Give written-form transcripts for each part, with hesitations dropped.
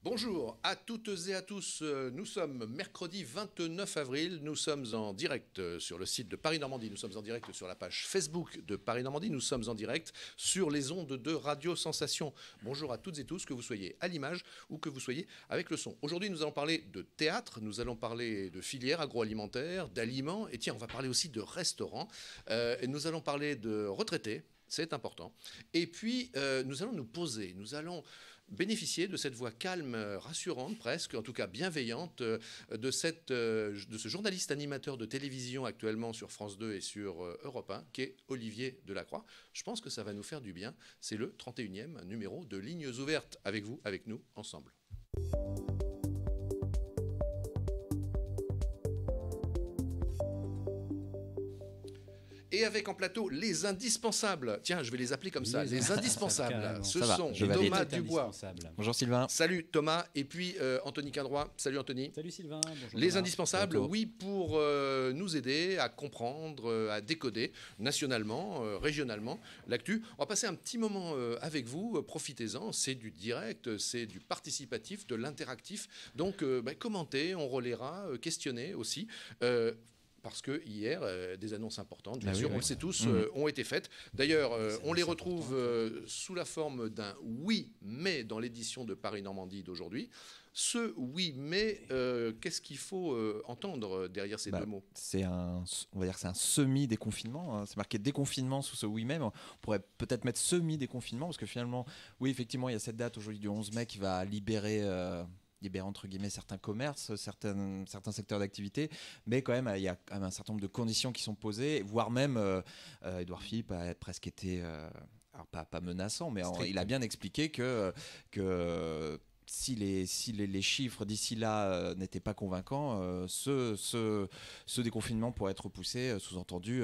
Bonjour à toutes et à tous, nous sommes mercredi 29 avril, nous sommes en direct sur le site de Paris Normandie, nous sommes en direct sur la page Facebook de Paris Normandie, nous sommes en direct sur les ondes de Radio Sensation. Bonjour à toutes et tous, que vous soyez à l'image ou que vous soyez avec le son. Aujourd'hui nous allons parler de théâtre, nous allons parler de filières agroalimentaires, d'aliments et tiens on va parler aussi de restaurants et nous allons parler de retraités. C'est important. Et puis, nous allons nous poser, nous allons bénéficier de cette voix calme, rassurante presque, en tout cas bienveillante, de ce journaliste animateur de télévision actuellement sur France 2 et sur Europe 1, qui est Olivier Delacroix. Je pense que ça va nous faire du bien. C'est le 31e numéro de Lignes ouvertes avec vous, avec nous, ensemble. Et avec en plateau les indispensables. Tiens, je vais les appeler comme ça. Les indispensables. Ce sont Thomas Dubois. Bonjour Sylvain. Salut Thomas. Et puis Anthony Quindroy. Salut Anthony. Salut Sylvain. Bonjour les Thomas. indispensables, bonjour. Oui, pour nous aider à comprendre, à décoder nationalement, régionalement l'actu. On va passer un petit moment avec vous. Profitez-en. C'est du direct, c'est du participatif, de l'interactif. Donc, commentez, on relaiera, questionnez aussi. Parce que hier, des annonces importantes, bien sûr, on le sait tous, ont été faites. D'ailleurs, on les retrouve sous la forme d'un oui, mais dans l'édition de Paris Normandie d'aujourd'hui. Ce oui, mais qu'est-ce qu'il faut entendre derrière ces deux mots ? On va dire que c'est un semi-déconfinement. Hein. C'est marqué déconfinement sous ce oui, mais on pourrait peut-être mettre semi-déconfinement, parce que finalement, oui, effectivement, il y a cette date aujourd'hui du 11 mai qui va libérer entre guillemets certains commerces, certains secteurs d'activité, mais quand même il y a quand même un certain nombre de conditions qui sont posées, voire même Édouard Philippe a presque été alors pas menaçant, mais il a bien expliqué que si les chiffres d'ici là n'étaient pas convaincants, ce déconfinement pourrait être repoussé, sous-entendu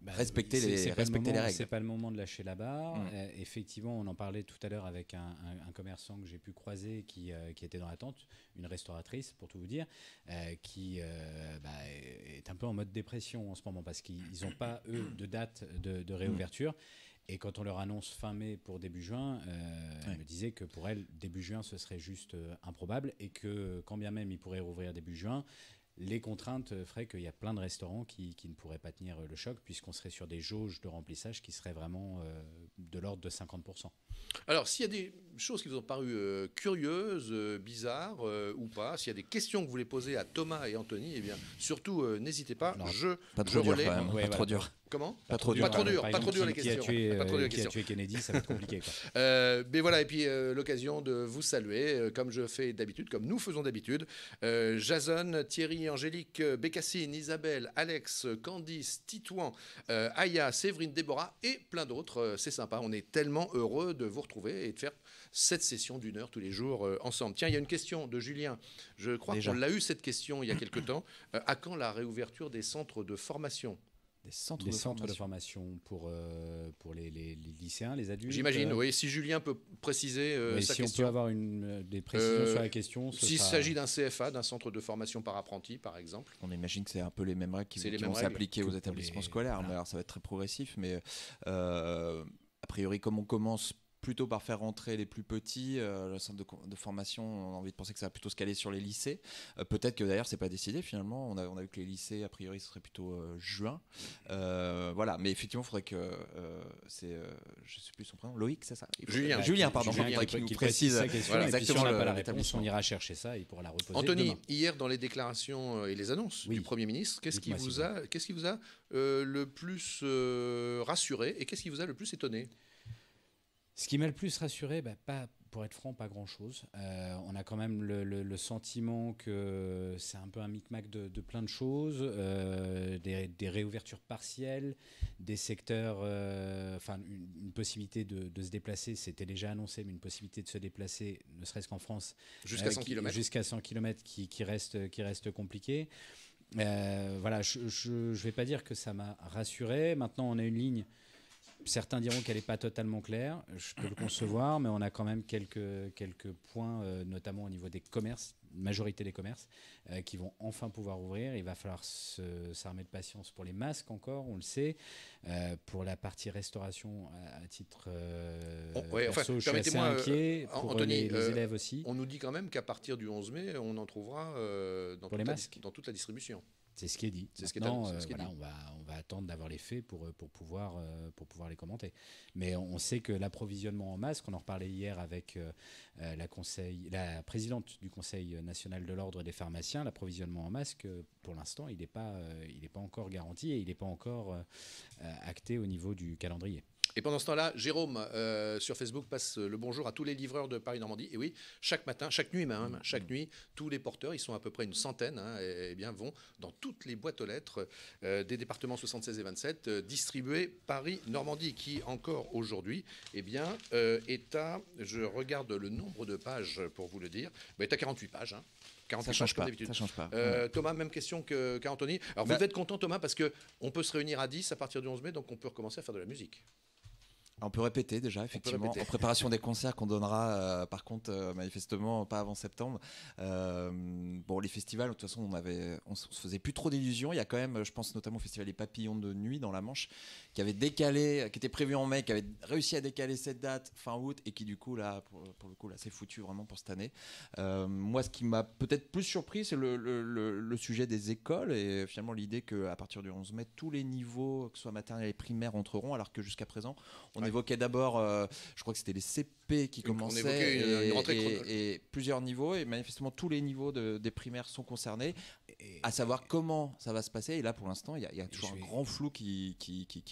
respecter les règles. C'est pas le moment de lâcher la barre. Effectivement, on en parlait tout à l'heure avec un commerçant que j'ai pu croiser qui était dans l'attente, une restauratrice pour tout vous dire, qui est un peu en mode dépression en ce moment parce qu'ils n'ont pas, eux, de date de réouverture. Et quand on leur annonce fin mai pour début juin, elle me disait que pour elle, début juin, ce serait juste improbable et que quand bien même ils pourraient rouvrir début juin, les contraintes feraient qu'il y a plein de restaurants qui ne pourraient pas tenir le choc puisqu'on serait sur des jauges de remplissage qui seraient vraiment de l'ordre de 50%. Alors, s'il y a des choses qui vous ont paru curieuses, bizarres ou pas, s'il y a des questions que vous voulez poser à Thomas et Anthony, eh bien, surtout, n'hésitez pas. Alors, je relais. Pas trop dur. Comment ? Pas trop dur. Pas trop dur les questions. Qui a tué Kennedy, ça va être compliqué. Mais voilà, et puis l'occasion de vous saluer, comme je fais d'habitude, comme nous faisons d'habitude. Jason, Thierry, Angélique, Bécassine, Isabelle, Alex, Candice, Titouan, Aya, Séverine, Déborah et plein d'autres. C'est sympa, on est tellement heureux de vous retrouver et de faire cette session d'une heure tous les jours ensemble. Tiens, il y a une question de Julien. Je crois qu'on l'a eu cette question il y a quelque temps. À quand la réouverture des centres de formation ? Des centres de formation pour les lycéens, les adultes. J'imagine, oui. Si Julien peut préciser sa question. Si on peut avoir des précisions sur la question. S'il s'agit d'un CFA, d'un centre de formation par apprenti, par exemple. On imagine que c'est un peu les mêmes règles qui vont s'appliquer aux établissements scolaires. Voilà. Mais alors ça va être très progressif. Mais a priori, comme on commence plutôt par faire rentrer les plus petits, le centre de formation, on a envie de penser que ça va plutôt se caler sur les lycées. Peut-être que d'ailleurs c'est pas décidé finalement. On a vu que les lycées a priori ce serait plutôt juin. Voilà, mais effectivement il faudrait que je sais plus son prénom, Loïc, c'est ça. Julien, pardon. Julien qui nous précise sa question. Voilà, exactement. Si on n'a pas la réponse, on ira chercher ça et il pourra la reposer. Anthony, demain. Hier dans les déclarations et les annonces du Premier ministre, qu'est-ce qui vous a le plus rassuré et qu'est-ce qui vous a le plus étonné ? Ce qui m'a le plus rassuré, pas, pour être franc, pas grand-chose. On a quand même le sentiment que c'est un peu un micmac de plein de choses, des réouvertures partielles, des secteurs, une possibilité de se déplacer, c'était déjà annoncé, mais une possibilité de se déplacer, ne serait-ce qu'en France, jusqu'à 100 km. Jusqu'à 100 km qui reste compliqué. Voilà, je ne vais pas dire que ça m'a rassuré. Maintenant, on a une ligne Certains diront qu'elle n'est pas totalement claire, je peux le concevoir, mais on a quand même quelques points, notamment au niveau des commerces, majorité des commerces, qui vont enfin pouvoir ouvrir. Il va falloir s'armer de patience pour les masques encore, on le sait. Pour la partie restauration, à titre perso, je suis assez inquiet. Pour Anthony, les élèves aussi. On nous dit quand même qu'à partir du 11 mai, on en trouvera dans toute la distribution. C'est ce qui est dit. Maintenant, on va attendre d'avoir les faits pour pouvoir les commenter. Mais on sait que l'approvisionnement en masques, on en reparlait hier avec la présidente du Conseil national de l'ordre des pharmaciens, l'approvisionnement en masques, pour l'instant, il n'est pas encore garanti et il n'est pas encore acté au niveau du calendrier. Et pendant ce temps-là, Jérôme, sur Facebook, passe le bonjour à tous les livreurs de Paris-Normandie. Et oui, chaque matin, chaque nuit même, chaque nuit, tous les porteurs, ils sont à peu près une centaine, vont dans toutes les boîtes aux lettres des départements 76 et 27 distribuer Paris-Normandie, qui encore aujourd'hui, est à, je regarde le nombre de pages pour vous le dire, est à 48 pages. 48 pages comme d'habitude. Ça change pas. Thomas, même question qu'Anthony. Alors vous devez être content, Thomas, parce qu'on peut se réunir à 10 à partir du 11 mai, donc on peut recommencer à faire de la musique. On peut répéter déjà, effectivement, en préparation des concerts qu'on donnera, par contre, manifestement, pas avant septembre. Les festivals, de toute façon, on se faisait plus trop d'illusions. Il y a quand même, je pense notamment au festival des Papillons de Nuit dans la Manche, qui avait décalé, qui était prévu en mai, qui avait réussi à décaler cette date fin août, et qui du coup, là, pour le coup, là, c'est foutu vraiment pour cette année. Moi, ce qui m'a peut-être plus surpris, c'est le sujet des écoles, et finalement l'idée qu'à partir du 11 mai, tous les niveaux, que ce soit maternelle et primaire, entreront, alors que jusqu'à présent, on évoquait d'abord, je crois que c'était les CP qui commençaient, et plusieurs niveaux, et manifestement tous les niveaux des primaires sont concernés, à savoir comment ça va se passer. Et là, pour l'instant, il y a toujours un grand flou qui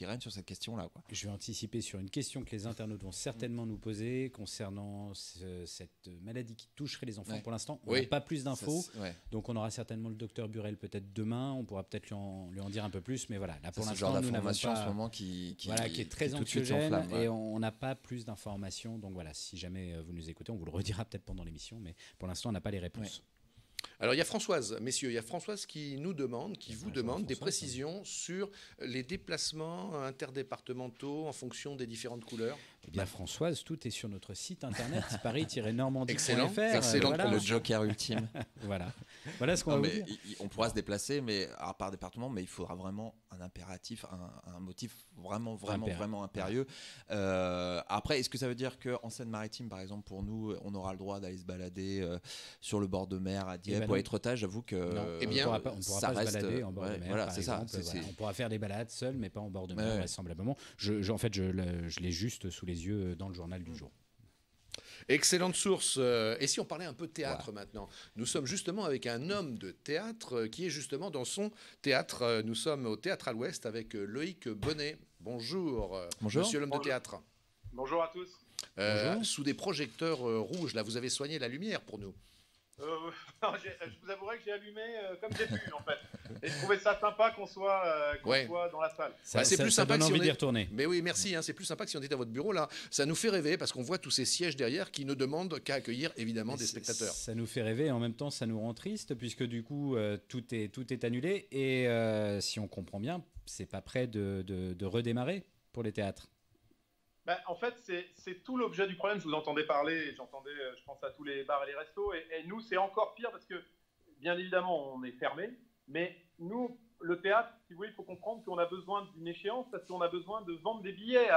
règne sur cette question-là, quoi. Je vais anticiper sur une question que les internautes vont certainement nous poser concernant cette maladie qui toucherait les enfants. Pour l'instant, on n'a pas plus d'infos, donc on aura certainement le docteur Burel peut-être demain, on pourra peut-être lui en dire un peu plus, mais voilà, là pour l'instant, nous n'avons pas, en ce moment qui est très anxiogène, et on n'a pas plus d'informations. Donc voilà, si jamais vous nous écoutez, on vous le redira peut-être pendant l'émission, mais pour l'instant, on n'a pas les réponses. Alors il y a Françoise, messieurs, il y a Françoise qui vous demande des précisions sur les déplacements interdépartementaux en fonction des différentes couleurs. Eh bien Françoise, tout est sur notre site internet paris-normandie.fr. Excellent, le joker ultime. voilà ce qu'on va vous dire. On pourra se déplacer, mais par département, mais il faudra vraiment un impératif, un motif vraiment impérieux. Après, est-ce que ça veut dire qu'en Seine-Maritime, par exemple, pour nous, on aura le droit d'aller se balader sur le bord de mer à Dieppe ou à Étretat? J'avoue que on ne pourra pas se balader en bord de mer. Voilà, c'est ça. On pourra faire des balades seuls, mais pas en bord de mer, vraisemblablement. Je l'ai juste sous les yeux dans le journal du jour. Excellente source. Et si on parlait un peu théâtre maintenant? Nous sommes justement avec un homme de théâtre qui est justement dans son théâtre. Nous sommes au Théâtre à l'Ouest avec Loïc Bonnet. Bonjour, monsieur l'homme de théâtre. Bonjour à tous. Sous des projecteurs rouges, là, vous avez soigné la lumière pour nous. Je vous avouerai que j'ai allumé comme j'ai pu en fait. Et je trouvais ça sympa qu'on soit dans la salle. C'est plus sympa donne envie d'y retourner. Mais oui, merci. C'est plus sympa que si on était à votre bureau là. Ça nous fait rêver parce qu'on voit tous ces sièges derrière qui ne demandent qu'à accueillir évidemment des spectateurs. Ça nous fait rêver et en même temps ça nous rend triste puisque du coup tout est annulé et si on comprend bien, c'est pas prêt de redémarrer pour les théâtres. En fait, c'est tout l'objet du problème. Je vous entendais parler, j'entendais, je pense à tous les bars et les restos. Et nous, c'est encore pire parce que, bien évidemment, on est fermé. Mais nous, le théâtre, si vous voulez, il faut comprendre qu'on a besoin d'une échéance parce qu'on a besoin de vendre des billets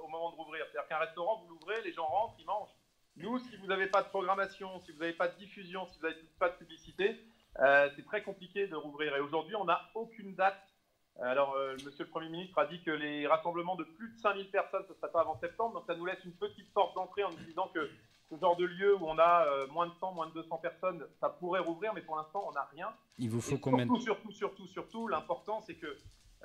au moment de rouvrir. C'est-à-dire qu'un restaurant, vous l'ouvrez, les gens rentrent, ils mangent. Nous, si vous n'avez pas de programmation, si vous n'avez pas de diffusion, si vous n'avez pas de publicité, c'est très compliqué de rouvrir. Et aujourd'hui, on n'a aucune date. Alors, monsieur le Premier ministre a dit que les rassemblements de plus de 5000 personnes, ce ne serait pas avant septembre. Donc, ça nous laisse une petite porte d'entrée en nous disant que ce genre de lieu où on a moins de 100, moins de 200 personnes, ça pourrait rouvrir. Mais pour l'instant, on n'a rien. Il vous faut combien de... Surtout, l'important, c'est que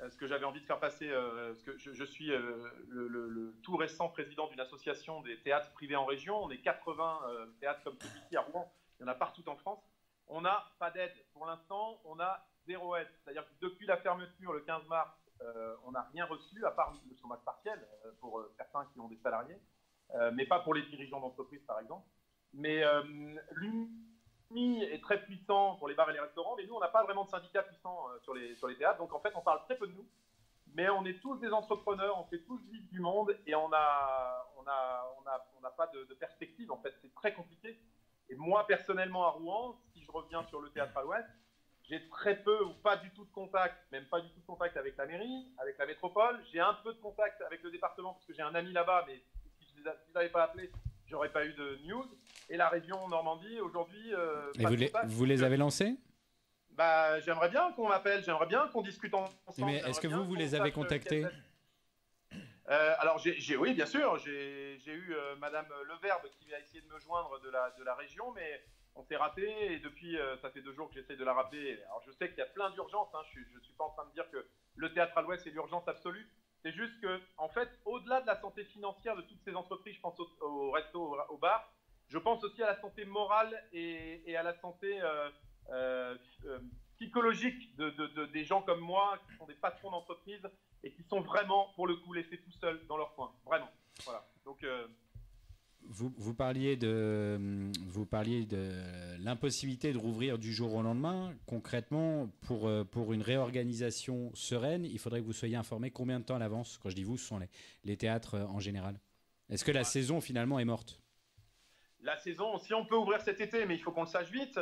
ce que j'avais envie de faire passer, parce que je suis le tout récent président d'une association des théâtres privés en région. On est 80 théâtres comme celui-ci à Rouen. Il y en a partout en France. On n'a pas d'aide. Pour l'instant, on a 0 aide. C'est-à-dire que depuis la fermeture le 15 mars, on n'a rien reçu, à part le chômage partiel pour certains qui ont des salariés, mais pas pour les dirigeants d'entreprise, par exemple. Mais l'UMI est très puissant pour les bars et les restaurants, mais nous, on n'a pas vraiment de syndicat puissant sur les théâtres. Donc, en fait, on parle très peu de nous. mais on est tous des entrepreneurs, on fait tous vivre du monde et on n'a pas de perspective. En fait, c'est très compliqué. Et moi, personnellement, à Rouen, si je reviens sur le Théâtre à l'Ouest, j'ai très peu ou pas du tout de contact, même pas du tout de contact avec la mairie, avec la métropole. J'ai un peu de contact avec le département parce que j'ai un ami là-bas, mais si je ne l'avais pas appelé, j'aurais pas eu de news. Et la région Normandie, aujourd'hui... Et vous les avez lancés? Bah, j'aimerais bien qu'on m'appelle, j'aimerais bien qu'on discute ensemble. Mais est-ce que vous les avez contactés? Alors, oui, bien sûr. J'ai eu Madame Leverbe qui a essayé de me joindre de la région, mais on s'est raté. Et depuis, ça fait 2 jours que j'essaie de la rappeler. Alors, je sais qu'il y a plein d'urgences. Hein. Je ne suis pas en train de dire que le Théâtre à l'Ouest, c'est l'urgence absolue. C'est juste que, en fait, au-delà de la santé financière de toutes ces entreprises, je pense au resto, au bar, je pense aussi à la santé morale et à la santé psychologique des gens comme moi, qui sont des patrons d'entreprise et qui sont vraiment, pour le coup, laissés tout seuls dans leur coin. Vraiment. Voilà. Donc, vous parliez de l'impossibilité de rouvrir du jour au lendemain. Concrètement, pour une réorganisation sereine, il faudrait que vous soyez informé combien de temps à l'avance? Quand je dis vous, ce sont les théâtres en général. Est-ce que la saison finalement est morte? La saison, si on peut ouvrir cet été, mais il faut qu'on le sache vite.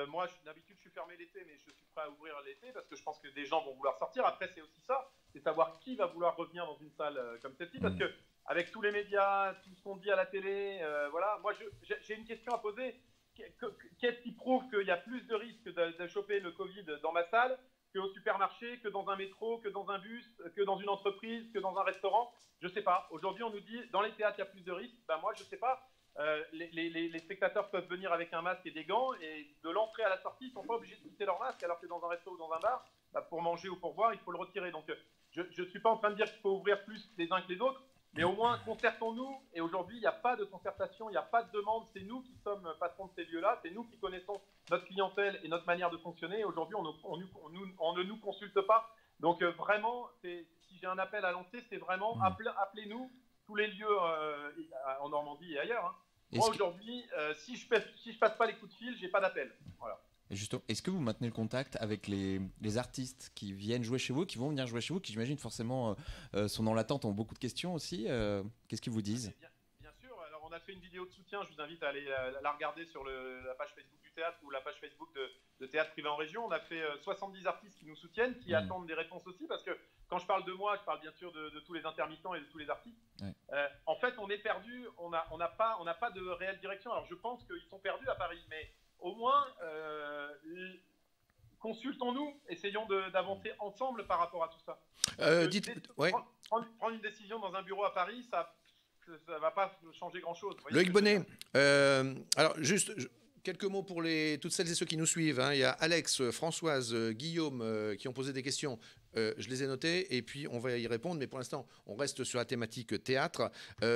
Moi, d'habitude, je suis fermé l'été, mais je suis prêt à ouvrir l'été parce que je pense que des gens vont vouloir sortir. Après, c'est aussi ça, c'est savoir qui va vouloir revenir dans une salle comme celle-ci, parce que avec tous les médias, tout ce qu'on dit à la télé, voilà. Moi, j'ai une question à poser. Qu'est-ce qui prouve qu'il y a plus de risques de choper le Covid dans ma salle qu'au supermarché, que dans un métro, que dans un bus, que dans une entreprise, que dans un restaurant? Je sais pas. Aujourd'hui, on nous dit dans les théâtres, il y a plus de risques. Ben moi, je sais pas. Les spectateurs peuvent venir avec un masque et des gants, et de l'entrée à la sortie, ils ne sont pas obligés de quitter leur masque, alors que dans un resto ou dans un bar, bah, pour manger ou pour boire, il faut le retirer. Donc, je ne suis pas en train de dire qu'il faut ouvrir plus les uns que les autres, mais au moins concertons-nous. Et aujourd'hui, il n'y a pas de concertation, il n'y a pas de demande. C'est nous qui sommes patrons de ces lieux-là, c'est nous qui connaissons notre clientèle et notre manière de fonctionner. Aujourd'hui, on ne nous consulte pas. Donc, vraiment, si j'ai un appel à lancer, c'est vraiment appelez-nous, tous les lieux en Normandie et ailleurs. Hein. Moi, aujourd'hui, si je passe pas les coups de fil, j'ai pas d'appel. Voilà. Et justement, est-ce que vous maintenez le contact avec les artistes qui viennent jouer chez vous, qui vont venir jouer chez vous, qui j'imagine forcément sont dans l'attente, ont beaucoup de questions aussi. Qu'est-ce qu'ils vous disent? Bien sûr. Alors, on a fait une vidéo de soutien. Je vous invite à aller la regarder sur la page Facebook du théâtre ou la page Facebook de Théâtre Privé en Région. On a fait 70 artistes qui nous soutiennent, qui attendent des réponses aussi, parce que quand je parle de moi, je parle bien sûr de tous les intermittents et de tous les artistes. Ouais. En fait, on est perdu, on n'a pas de réelle direction. Alors, je pense qu'ils sont perdus à Paris, mais au moins, consultons-nous, essayons d'avancer ensemble par rapport à tout ça. Prendre une décision dans un bureau à Paris, ça ne va pas changer grand-chose. Loïc Bonnet, alors juste... Quelques mots pour toutes celles et ceux qui nous suivent. Hein. Il y a Alex, Françoise, Guillaume qui ont posé des questions. Je les ai notées et puis on va y répondre. Mais pour l'instant, on reste sur la thématique théâtre.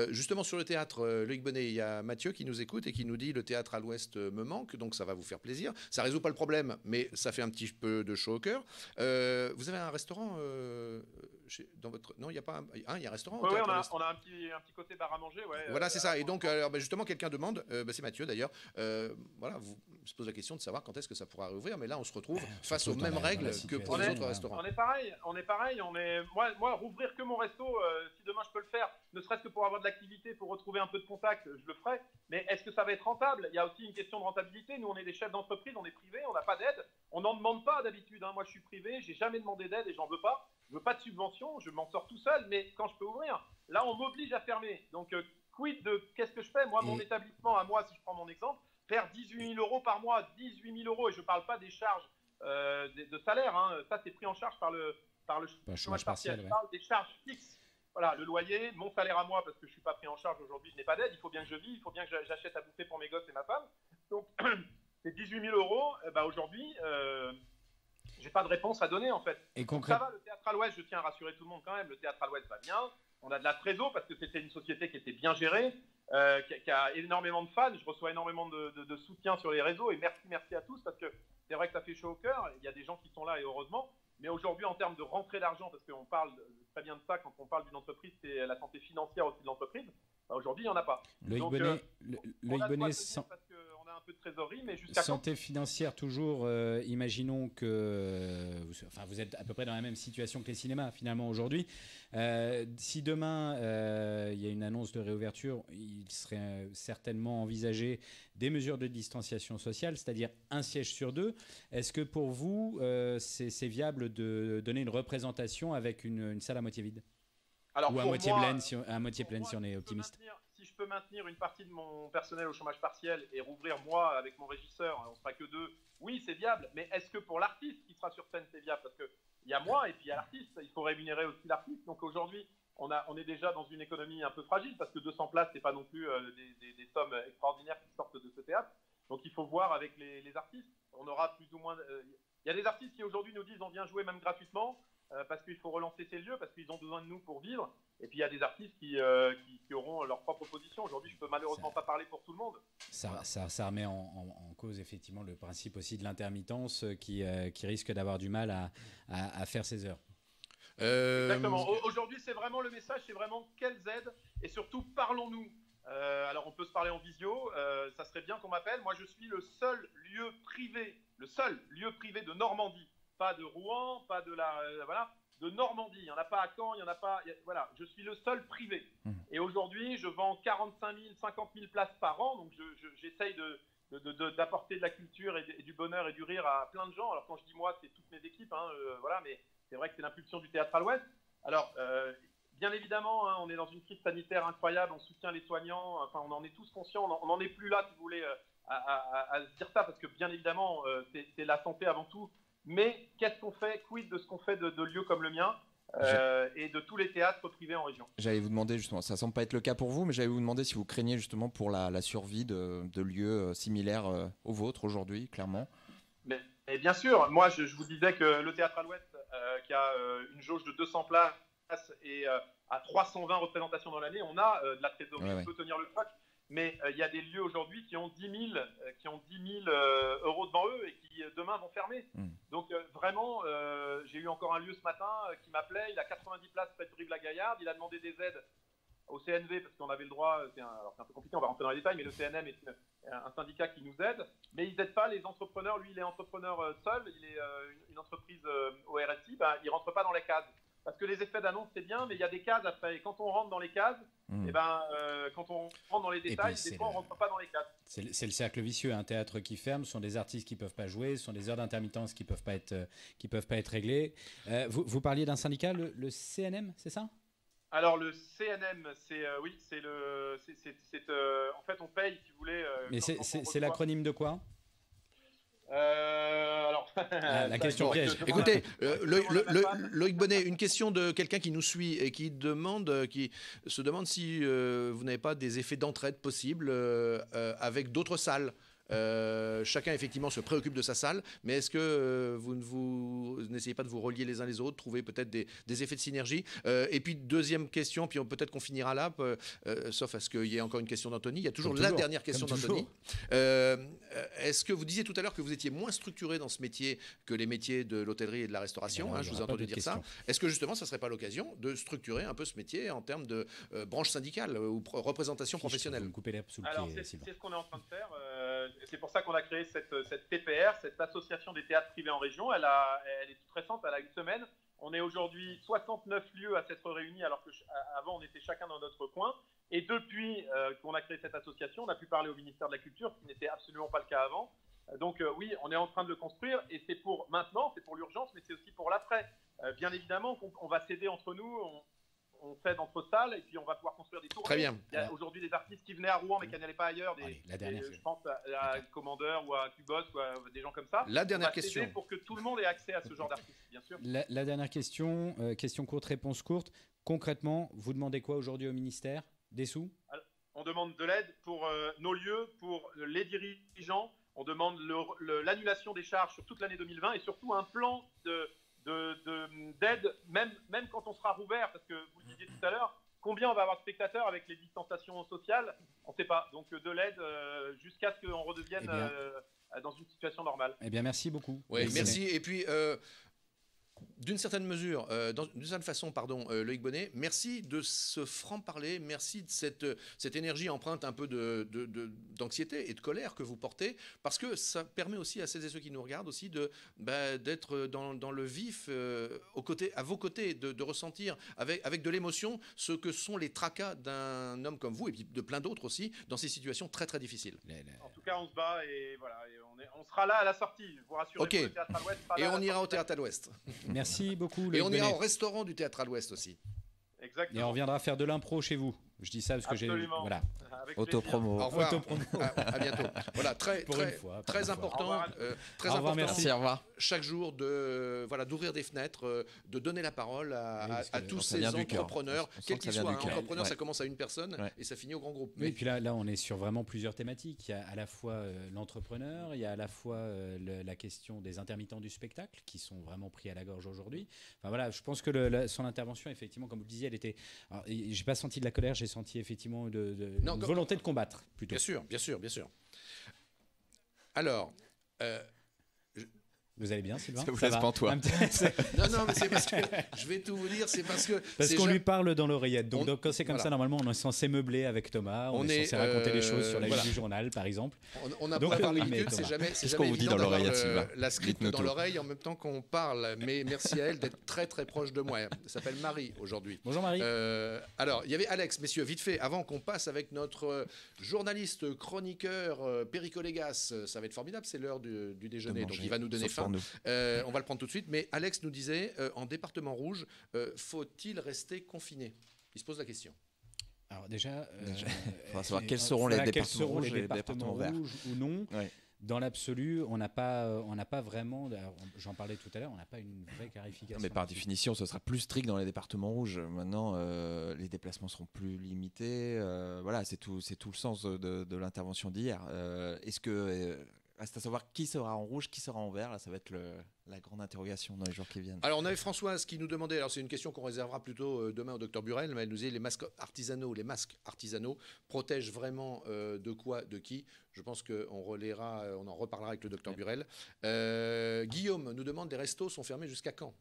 Justement, sur le théâtre, Loïc Bonnet, il y a Mathieu qui nous écoute et qui nous dit « Le théâtre à l'Ouest me manque », donc ça va vous faire plaisir. Ça ne résout pas le problème, mais ça fait un petit peu de chaud au cœur. Vous avez un restaurant dans votre... Non, il n'y a pas il y a un restaurant Oui, on a un petit côté bar à manger. Ouais, voilà, c'est ça. Et donc, justement, quelqu'un demande, c'est Mathieu d'ailleurs, voilà, se pose la question de savoir quand est-ce que ça pourra réouvrir. Mais là, on se retrouve face aux mêmes règles que pour les autres restaurants. On est pareil. Moi, rouvrir que mon resto, si demain je peux le faire, ne serait-ce que pour avoir de l'activité, pour retrouver un peu de contact, je le ferai. Mais est-ce que ça va être rentable? Il y a aussi une question de rentabilité. Nous, on est des chefs d'entreprise, on est privé, on n'a pas d'aide. On n'en demande pas d'habitude. Hein. Moi, je suis privé, j'ai jamais demandé d'aide et j'en veux pas. Je veux pas de subvention, je m'en sors tout seul. Mais quand je peux ouvrir, là, on m'oblige à fermer. Donc, quid de qu'est-ce que je fais? Moi, mon établissement, à moi, si je prends mon exemple, perd 18 000 € par mois, 18 000 €, et je ne parle pas des charges de salaire, hein. Ça c'est pris en charge par le chômage partiel. Je parle des charges fixes. Voilà, le loyer, mon salaire à moi, parce que je ne suis pas pris en charge aujourd'hui, je n'ai pas d'aide, il faut bien que je vis, il faut bien que j'achète à bouffer pour mes gosses et ma femme. Donc, c'est 18 000 €, aujourd'hui, j'ai pas de réponse à donner en fait. Et ça va, le théâtre à l'Ouest, je tiens à rassurer tout le monde quand même, le théâtre à l'Ouest va bien, on a de la trésor parce que c'était une société qui était bien gérée, qui a énormément de fans, je reçois énormément de soutien sur les réseaux et merci à tous parce que c'est vrai que ça fait chaud au cœur, il y a des gens qui sont là et heureusement, mais aujourd'hui en termes de rentrée d'argent, parce qu'on parle très bien de ça quand on parle d'une entreprise, c'est la santé financière aussi de l'entreprise, aujourd'hui il n'y en a pas. Loïc Donc Bonnet, on a de quoi tenir parce qu'on a un peu de trésorerie, mais jusqu'à santé financière toujours, imaginons que vous êtes à peu près dans la même situation que les cinémas finalement aujourd'hui. Si demain il y a une annonce de réouverture, il serait certainement envisagé des mesures de distanciation sociale, c'est-à-dire un siège sur 2. Est-ce que pour vous, c'est viable de donner une représentation avec une salle à moitié vide? Alors, ou à moitié pleine si on est optimiste? Si je peux maintenir une partie de mon personnel au chômage partiel et rouvrir moi avec mon régisseur, on sera que 2, oui, c'est viable. Mais est-ce que pour l'artiste qui sera sur scène, c'est viable? Parce qu'il y a moi et puis il y a l'artiste. Il faut rémunérer aussi l'artiste. Donc aujourd'hui, on est déjà dans une économie un peu fragile parce que 200 places, c'est pas non plus des sommes extraordinaires qui sortent de ce théâtre. Donc il faut voir avec les artistes. On aura plus ou moins. Il y a des artistes qui aujourd'hui nous disent on vient jouer même gratuitement. Parce qu'il faut relancer ces lieux, parce qu'ils ont besoin de nous pour vivre. Et puis il y a des artistes qui auront leur propre position. Aujourd'hui, je ne peux malheureusement pas parler pour tout le monde. Ça remet en cause effectivement le principe aussi de l'intermittence qui risque d'avoir du mal à faire ses heures. Exactement. Aujourd'hui, c'est vraiment le message, c'est vraiment quelles aides et surtout parlons-nous. Alors on peut se parler en visio, ça serait bien qu'on m'appelle. Moi, je suis le seul lieu privé de Normandie. Pas de Rouen, pas de de Normandie. Il n'y en a pas à Caen, il n'y en a pas. Voilà, je suis le seul privé. Et aujourd'hui, je vends 45 000, 50 000 places par an. Donc, j'essaye d'apporter de la culture et du bonheur et du rire à plein de gens. Alors, quand je dis moi, c'est toutes mes équipes. Mais c'est vrai que c'est l'impulsion du Théâtre à l'Ouest. Alors, bien évidemment, on est dans une crise sanitaire incroyable. On soutient les soignants. Enfin, on en est tous conscients. On n'en est plus là, si vous voulez, à se dire ça. Parce que, bien évidemment, c'est la santé avant tout. Mais qu'est-ce qu'on fait? Quid de ce qu'on fait de lieux comme le mien et de tous les théâtres privés en région? J'allais vous demander justement, ça semble pas être le cas pour vous, mais j'allais vous demander si vous craignez justement pour la survie de lieux similaires aux vôtres aujourd'hui, clairement. Mais bien sûr, moi je vous disais que le Théâtre à l'Ouest, qui a une jauge de 200 places et à 320 représentations dans l'année, on a de la trésorerie, on peut tenir le choc. Mais il y a des lieux aujourd'hui qui ont 10 000 euros devant eux et qui demain vont fermer. Donc vraiment, j'ai eu encore un lieu ce matin qui m'appelait, il a 90 places près de Brive-la-Gaillarde, il a demandé des aides au CNV parce qu'on avait le droit, alors c'est un peu compliqué, on va rentrer dans les détails, mais le CNM est un syndicat qui nous aide, mais ils n'aident pas les entrepreneurs. Lui, il est entrepreneur seul, il est une entreprise au RSI, il ne rentre pas dans les cases. Parce que les effets d'annonce, c'est bien, mais il y a des cases après. Et quand on rentre dans les cases, quand on rentre dans les détails, des fois, on ne rentre pas dans les cases. C'est le cercle vicieux. Un théâtre qui ferme, ce sont des artistes qui ne peuvent pas jouer, ce sont des heures d'intermittence qui ne peuvent pas être réglées. Vous parliez d'un syndicat, le CNM, c'est ça? Alors, le CNM, en fait, on paye, si vous voulez. Mais c'est l'acronyme de quoi? La question piège. Écoutez, Loïc Bonnet, une question de quelqu'un qui nous suit et qui se demande si vous n'avez pas des effets d'entraide possibles avec d'autres salles. Chacun effectivement se préoccupe de sa salle, mais est-ce que vous n'essayez pas de vous relier les uns les autres, trouver peut-être des effets de synergie? Et puis deuxième question, puis peut-être qu'on finira là, sauf à ce qu'il y ait encore une question d'Anthony. Il y a toujours la dernière question d'Anthony. Est-ce que vous disiez tout à l'heure que vous étiez moins structuré dans ce métier que les métiers de l'hôtellerie et de la restauration, je vous ai entendu dire ça. Est-ce que justement ça ne serait pas l'occasion de structurer un peu ce métier en termes de branche syndicale ou représentation professionnelle? Vous me coupez l'herbe sous le pied. C'est ce qu'on est en train de faire. C'est pour ça qu'on a créé cette TPR, cette association des théâtres privés en région. Elle est toute récente, elle a une semaine. On est aujourd'hui 69 lieux à s'être réunis, alors qu'avant on était chacun dans notre coin. Et depuis qu'on a créé cette association, on a pu parler au ministère de la Culture, ce qui n'était absolument pas le cas avant. Donc oui, on est en train de le construire et c'est pour maintenant, c'est pour l'urgence, mais c'est aussi pour l'après. Bien évidemment qu'on va s'aider entre nous. On s'aide entre salles et puis on va pouvoir construire des tournées. Très bien. Il y a aujourd'hui des artistes qui venaient à Rouen mais qui n'allaient pas ailleurs. Je pense à Commandeur ou à Cubos ou à des gens comme ça. La dernière question. Pour que tout le monde ait accès à ce genre d'artistes, bien sûr. La dernière question, question courte, réponse courte. Concrètement, vous demandez quoi aujourd'hui au ministère? Des sous? Alors, on demande de l'aide pour nos lieux, pour les dirigeants. On demande l'annulation des charges sur toute l'année 2020 et surtout un plan d'aide, même quand on sera rouvert, parce que vous le disiez tout à l'heure, combien on va avoir de spectateurs avec les distanciations sociales, on ne sait pas. Donc de l'aide jusqu'à ce qu'on redevienne dans une situation normale. Eh bien, merci beaucoup. Oui, merci. Et puis, d'une certaine mesure, d'une certaine façon, pardon, Loïc Bonnet, merci de ce franc-parler, merci de cette énergie empreinte un peu d'anxiété et de colère que vous portez, parce que ça permet aussi à celles et ceux qui nous regardent aussi d'être dans le vif, à vos côtés, de ressentir avec de l'émotion ce que sont les tracas d'un homme comme vous, et puis de plein d'autres aussi, dans ces situations très très difficiles. En tout cas, on se bat et voilà, et on sera là à la sortie, je vous rassure. Ok. Le Théâtre à l'Ouest sera là Et à la on ira sortie. au Théâtre à l'Ouest. Merci beaucoup. Et Loïc on ira Bonnet. au restaurant du Théâtre à l'Ouest aussi. Exactement. Et on reviendra faire de l'impro chez vous. Je dis ça parce que j'ai. Absolument. Voilà. Avec Autopromo. Au revoir. Autopromo. À bientôt. Voilà, très, Pour très, une fois, pour très une fois. important. Au revoir. Très Au revoir, important. merci. Merci, au revoir. Chaque jour d'ouvrir des fenêtres, de donner la parole Oui, parce à que tous ça ces vient du cœur. entrepreneurs, On sent quels que ça qu'ils vient soient. du cœur. Entrepreneur, Ouais. ça commence à une personne Ouais. et ça finit au grand groupe. Oui, et puis là, on est sur vraiment plusieurs thématiques. Il y a à la fois l'entrepreneur, il y a à la fois la question des intermittents du spectacle qui sont vraiment pris à la gorge aujourd'hui. Enfin voilà, je pense que son intervention, effectivement, comme vous le disiez, elle était. Alors, j'ai pas senti de la colère, j'ai senti effectivement Non, une comme- volonté de combattre plutôt. Bien sûr, bien sûr, bien sûr. Alors, Vous allez bien, Sylvain? Ça vous Ça laisse va pantois. Un petit- non, mais c'est parce que je vais tout vous dire, c'est parce que Parce c'est qu'on ja- lui parle dans l'oreillette. On- Donc, quand c'est comme voilà. ça, normalement, on est censé meubler avec Thomas. On est censé raconter des choses sur la voilà. une du journal, par exemple. On a Donc, beau avoir oui, l'habitude, mais c'est Thomas. jamais Qu'est-ce qu'on vous dit évident dans d'avoir l'oreillette, Sylvain? la script Dites-nous dans tout. l'oreille en même temps qu'on parle. Mais merci à elle d'être très très proche de moi. Elle s'appelle Marie aujourd'hui. Bonjour Marie. Alors, il y avait Alex, messieurs, vite fait, avant qu'on passe avec notre journaliste, chroniqueur, Perico Légas. Ça va être formidable, c'est l'heure du déjeuner, donc il va nous donner Sauf faim. pour nous. On va le prendre tout de suite, mais Alex nous disait, en département rouge, faut-il rester confiné? Il se pose la question. Alors déjà, faudra savoir quels seront les départements rouges et les départements verts. rouges ou non. Ouais. Dans l'absolu, on n'a pas vraiment. Alors, j'en parlais tout à l'heure, on n'a pas une vraie clarification. Mais par définition, ce sera plus strict dans les départements rouges. Maintenant, les déplacements seront plus limités. Voilà, c'est tout le sens de l'intervention d'hier. Est-ce que reste à savoir qui sera en rouge, qui sera en vert. Là, ça va être la grande interrogation dans les jours qui viennent. Alors, on avait Françoise qui nous demandait, alors c'est une question qu'on réservera plutôt demain au docteur Burel, mais elle nous disait les masques artisanaux protègent vraiment de quoi, de qui? Je pense qu'on on en reparlera avec le docteur Burel. Guillaume nous demande, les restos sont fermés jusqu'à quand?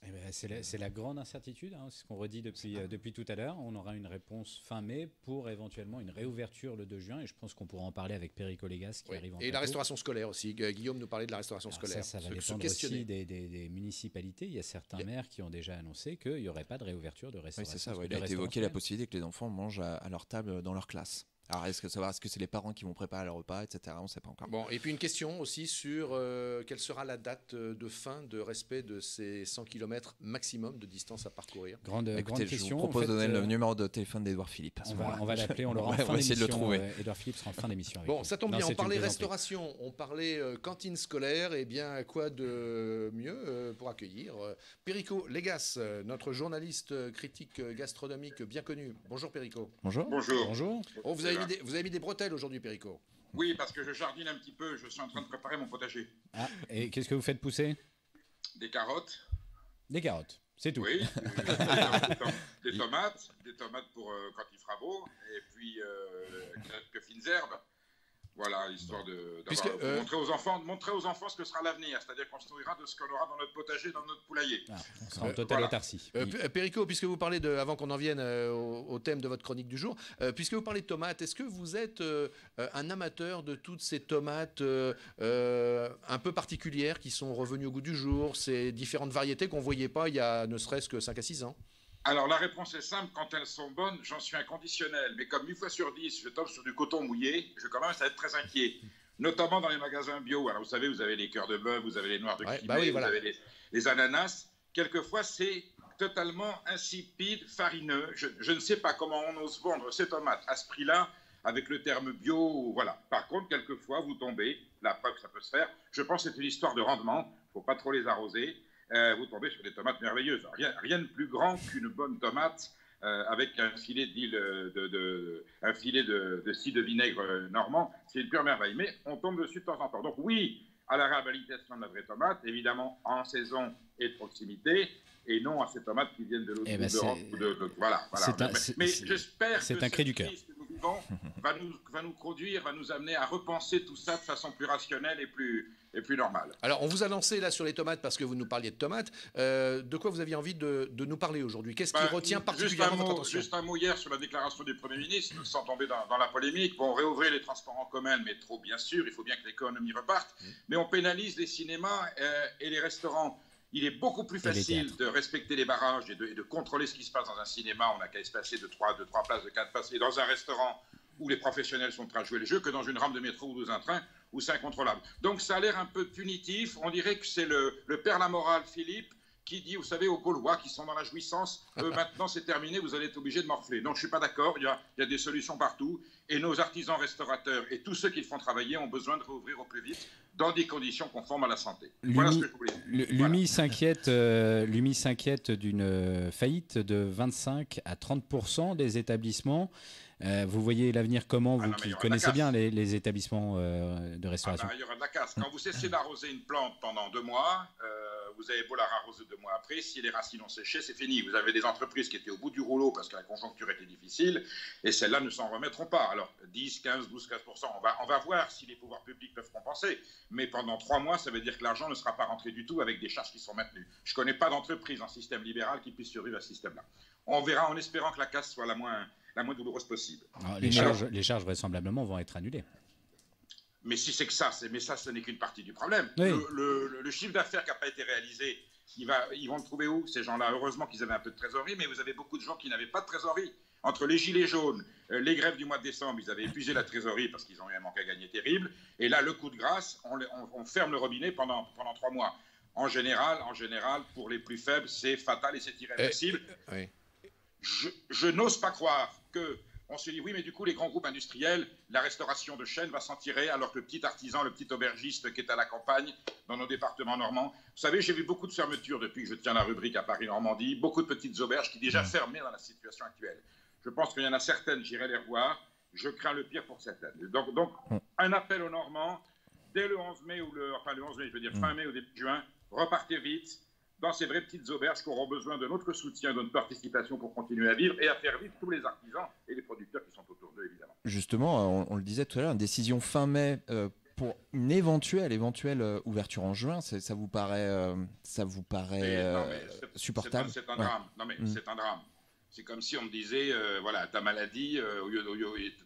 Eh ben, c'est la grande incertitude, hein, c'est ce qu'on redit depuis tout à l'heure. On aura une réponse fin mai pour éventuellement une réouverture le 2 juin, et je pense qu'on pourra en parler avec Perico Légas qui Oui. arrive en Et la plateau. restauration scolaire aussi. Guillaume nous parlait de la restauration Alors scolaire. ça va Se dépendre questionner. aussi des municipalités. Il y a certains maires qui ont déjà annoncé qu'il n'y aurait pas de réouverture de Oui, restauration. c'est ça. Ouais. Il de a été restaurants évoqué la scolaires. possibilité que les enfants mangent à leur table dans leur classe. Alors, est-ce que c'est les parents qui vont préparer leur repas, etc. On ne sait pas encore. Bon, et puis une question aussi sur quelle sera la date de fin de respect de ces 100 km maximum de distance à parcourir. Grande Écoutez, je question. vous propose En fait, de donner le numéro de téléphone d'Edouard Philippe. À ce moment-là. on va l'appeler, on l'aura en Ouais, fin on va essayer de le d'émission. trouver. Edouard Philippe sera en fin d'émission. avec Bon, nous. ça tombe Non, bien, c'est on parlait une plaisanterie. restauration, on parlait cantine scolaire, et bien quoi de mieux pour accueillir Perico Légas, notre journaliste critique gastronomique bien connu. Bonjour Perico. Bonjour. Bonjour. Bonjour. Oh, vous avez mis des bretelles aujourd'hui Perico. Oui, parce que je jardine un petit peu, je suis en train de préparer mon potager. Ah, et qu'est-ce que vous faites pousser? Des carottes, Des carottes, c'est tout. oui, des tomates pour quand il fera beau, et puis quelques fines herbes. Voilà, histoire Puisque, montrer aux enfants ce que sera l'avenir, c'est-à-dire qu'on se nourrira de ce qu'on aura dans notre potager, dans notre poulailler. Ah, on sera en totale voilà. autarcie. Perico, puisque vous parlez avant qu'on en vienne au thème de votre chronique du jour, puisque vous parlez de tomates, est-ce que vous êtes un amateur de toutes ces tomates un peu particulières qui sont revenues au goût du jour, ces différentes variétés qu'on ne voyait pas il y a ne serait-ce que 5 à 6 ans? Alors la réponse est simple, quand elles sont bonnes, j'en suis inconditionnel. Mais comme 8 fois sur 10, je tombe sur du coton mouillé, je commence à être très inquiet. Notamment dans les magasins bio. Alors vous savez, vous avez les cœurs de bœuf, vous avez les noirs de Crimée, bah oui, voilà. vous avez les ananas. Quelquefois, c'est totalement insipide, farineux. Je ne sais pas comment on ose vendre ces tomates à ce prix-là, avec le terme bio. Voilà. Par contre, quelquefois, vous tombez, la preuve que ça peut se faire. Je pense que c'est une histoire de rendement, il ne faut pas trop les arroser. Vous tombez sur des tomates merveilleuses. Rien de plus grand qu'une bonne tomate avec un filet de scie de vinaigre normand. C'est une pure merveille. Mais on tombe dessus de temps en temps. Donc oui, à la réhabilitation de la vraie tomate, évidemment en saison et de proximité, et non à ces tomates qui viennent de l'autre bout d'Europe. Voilà. Mais j'espère c'est que un cri du cette cœur. crise que nous vivons va nous conduire, va nous amener à repenser tout ça de façon plus rationnelle et plus normale. Alors, on vous a lancé là sur les tomates parce que vous nous parliez de tomates. De quoi vous aviez envie de nous parler aujourd'hui? Qu'est-ce qui retient particulièrement votre attention? Juste un mot hier sur la déclaration du Premier ministre, sans tomber dans la polémique. Bon, réouvrir les transports en commun, le métro, bien sûr, il faut bien que l'économie reparte, mais on pénalise les cinémas et les restaurants. Il est beaucoup plus facile de respecter les barrages et de contrôler ce qui se passe dans un cinéma. On n'a qu'à espacer de 3 places, de 4 places, et dans un restaurant où les professionnels sont prêts à jouer les jeux, que dans une rame de métro ou dans un train où c'est incontrôlable. Donc ça a l'air un peu punitif. On dirait que c'est le père la morale, Philippe, qui dit, vous savez, aux Gaulois qui sont dans la jouissance, maintenant c'est terminé, vous allez être obligés de morfler. Donc je ne suis pas d'accord, il y a des solutions partout, et nos artisans restaurateurs et tous ceux qui le font travailler ont besoin de réouvrir au plus vite, dans des conditions conformes à la santé. Voilà ce que je voulais dire. L'UMI s'inquiète d'une faillite de 25 à 30% des établissements. Vous voyez l'avenir comment, vous qui connaissez bien les établissements de restauration? Il y aura de la casse. Quand vous cessez d'arroser une plante pendant 2 mois, vous avez beau la arroser 2 mois après, si les racines ont séché, c'est fini. Vous avez des entreprises qui étaient au bout du rouleau parce que la conjoncture était difficile, et celles-là ne s'en remettront pas. Alors 10, 15, 12, 15%, on va voir si les pouvoirs publics peuvent compenser. Mais pendant 3 mois, ça veut dire que l'argent ne sera pas rentré du tout avec des charges qui sont maintenues. Je ne connais pas d'entreprise en système libéral qui puisse survivre à ce système-là. On verra en espérant que la casse soit la moins douloureuse possible. Alors, les charges vraisemblablement vont être annulées. Mais si c'est que ça, ce n'est qu'une partie du problème. Oui. Le chiffre d'affaires qui n'a pas été réalisé, ils vont le trouver où, ces gens-là? Heureusement qu'ils avaient un peu de trésorerie, mais vous avez beaucoup de gens qui n'avaient pas de trésorerie. Entre les gilets jaunes, les grèves du mois de décembre, ils avaient épuisé la trésorerie parce qu'ils ont eu un manque à gagner terrible. Et là, le coup de grâce, on ferme le robinet pendant 3 mois. En général, pour les plus faibles, c'est fatal et c'est irréversible. Oui. Je n'ose pas croire qu'on se dit, oui, mais du coup, les grands groupes industriels, la restauration de chaîne va s'en tirer, alors que le petit artisan, le petit aubergiste qui est à la campagne, dans nos départements normands. Vous savez, j'ai vu beaucoup de fermetures depuis que je tiens la rubrique à Paris-Normandie, beaucoup de petites auberges qui déjà fermées dans la situation actuelle. Je pense qu'il y en a certaines, j'irai les revoir. Je crains le pire pour certaines. Donc un appel aux Normands, dès le 11 mai, le 11 mai, je veux dire fin mai ou début juin, repartez vite dans ces vraies petites auberges qui auront besoin de notre soutien, de notre participation pour continuer à vivre et à faire vivre tous les artisans et les producteurs qui sont autour d'eux, évidemment. Justement, on le disait tout à l'heure, une décision fin mai pour une éventuelle ouverture en juin, ça vous paraît supportable? C'est un drame. Non, mais c'est un drame. C'est comme si on me disait, voilà, ta maladie, au lieu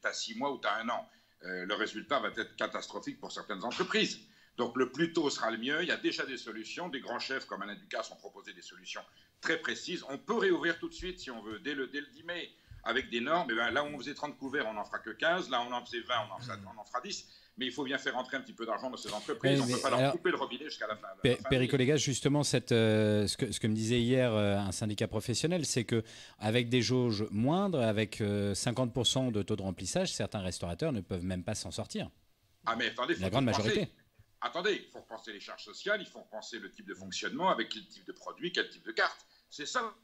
t'as 6 mois ou t'as 1 an. Le résultat va être catastrophique pour certaines entreprises. Donc le plus tôt sera le mieux. Il y a déjà des solutions. Des grands chefs comme Alain Ducasse ont proposé des solutions très précises. On peut réouvrir tout de suite si on veut, dès le 10 mai, avec des normes. Et bien, là où on faisait 30 couverts, on n'en fera que 15. Là où on en faisait 20, on en fera 10. Mais il faut bien faire rentrer un petit peu d'argent dans ces entreprises. On ne peut pas leur couper le robinet jusqu'à la fin. Perico Légas, justement, ce que me disait hier un syndicat professionnel, c'est qu'avec des jauges moindres, avec 50% de taux de remplissage, certains restaurateurs ne peuvent même pas s'en sortir. Ah mais attendez, la grande majorité. Attendez, il faut repenser les charges sociales, il faut repenser le type de fonctionnement, avec quel type de produit, quel type de carte. C'est ça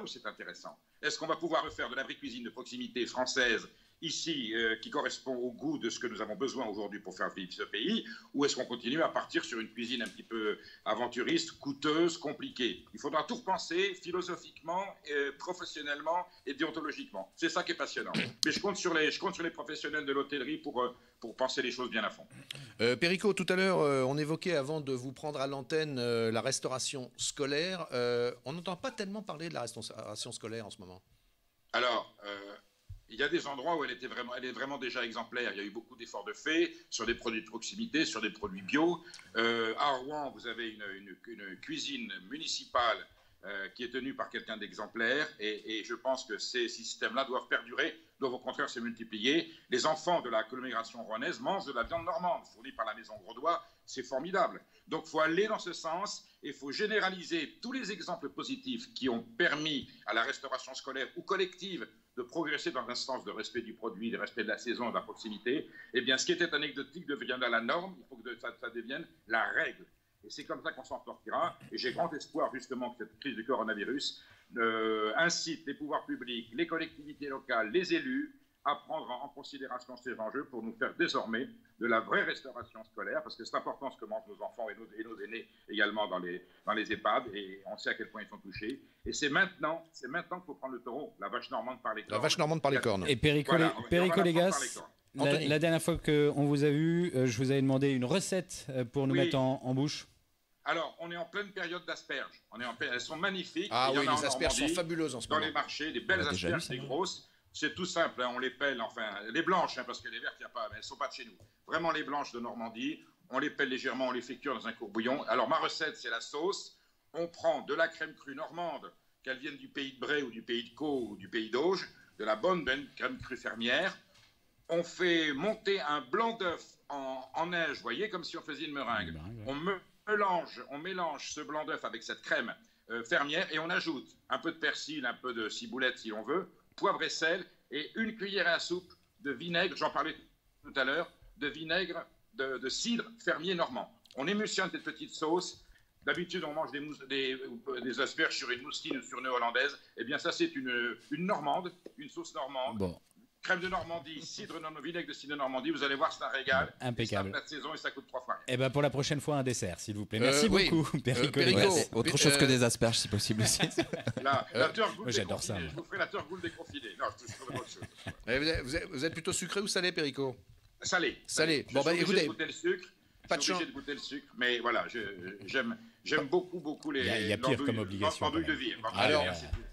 où c'est intéressant. Est-ce qu'on va pouvoir refaire de l'abri-cuisine de proximité française ici, qui correspond au goût de ce que nous avons besoin aujourd'hui pour faire vivre ce pays, ou est-ce qu'on continue à partir sur une cuisine un petit peu aventuriste, coûteuse, compliquée? Il faudra tout repenser philosophiquement, professionnellement et déontologiquement. C'est ça qui est passionnant. Mais je compte sur les professionnels de l'hôtellerie pour penser les choses bien à fond. Perico, tout à l'heure, on évoquait avant de vous prendre à l'antenne la restauration scolaire. On n'entend pas tellement parler de la restauration scolaire en ce moment. Alors, il y a des endroits où elle est vraiment déjà exemplaire. Il y a eu beaucoup d'efforts de fait sur des produits de proximité, sur des produits bio. À Rouen, vous avez une cuisine municipale qui est tenue par quelqu'un d'exemplaire. Et je pense que ces systèmes-là doivent perdurer, doivent au contraire se multiplier. Les enfants de la colonisation rouennaise mangent de la viande normande, fournie par la Maison Grosdois. C'est formidable. Donc, il faut aller dans ce sens et il faut généraliser tous les exemples positifs qui ont permis à la restauration scolaire ou collective de progresser dans un sens de respect du produit, de respect de la saison, de la proximité. Eh bien, ce qui était anecdotique deviendra la norme. Il faut que ça devienne la règle. Et c'est comme ça qu'on s'en sortira. Et j'ai grand espoir, justement, que cette crise du coronavirus incite les pouvoirs publics, les collectivités locales, les élus à prendre en considération ces enjeux pour nous faire désormais de la vraie restauration scolaire, parce que c'est important ce que mangent nos enfants et nos aînés également dans les EHPAD, et on sait à quel point ils sont touchés. Et c'est maintenant qu'il faut prendre le taureau, la vache normande par les cornes. La vache normande par les cornes. Et Perico Légas, la dernière fois qu'on vous a vu, je vous avais demandé une recette pour nous mettre en bouche. Alors, on est en pleine période d'asperges. Elles sont magnifiques. Ah oui, les asperges sont fabuleuses en ce moment. Dans les marchés, des belles asperges, des grosses. C'est tout simple, on les pèle, enfin, les blanches, parce que les vertes, il n'y a pas, mais elles ne sont pas de chez nous. Vraiment les blanches de Normandie, on les pèle légèrement, on les fait cuire dans un courbouillon. Alors, ma recette, c'est la sauce. On prend de la crème crue normande, qu'elle vienne du pays de Bray ou du pays de Caux ou du pays d'Auge, de la bonne crème crue fermière. On fait monter un blanc d'œuf en neige, vous voyez, comme si on faisait une meringue. On mélange ce blanc d'œuf avec cette crème fermière et on ajoute un peu de persil, un peu de ciboulette si on veut, poivre et sel et une cuillère à soupe de vinaigre, j'en parlais tout à l'heure, de vinaigre de cidre fermier normand. On émulsionne cette petite sauce. D'habitude, on mange des asperges sur une moustine ou sur une hollandaise. Eh bien, ça, c'est une normande, une sauce normande. Bon. Crème de Normandie, vinaigre de cidre de Normandie, vous allez voir, c'est un régal. Impeccable. C'est un plat de saison et ça coûte 3 fois rien. Et ben pour la prochaine fois, un dessert, s'il vous plaît. Merci beaucoup, Perico. Autre chose que des asperges, si possible aussi. La turgoule j'adore ça. Je vous ferai la turgoule déconfinée. Non, je trouve autre chose. Vous êtes plutôt sucré ou salé, Perico? Salé. Bon, bah écoutez. Pas de chance. De goûter le sucre, mais voilà, j'aime beaucoup les. Il y a pire comme obligation. L'embûche de vie. Alors,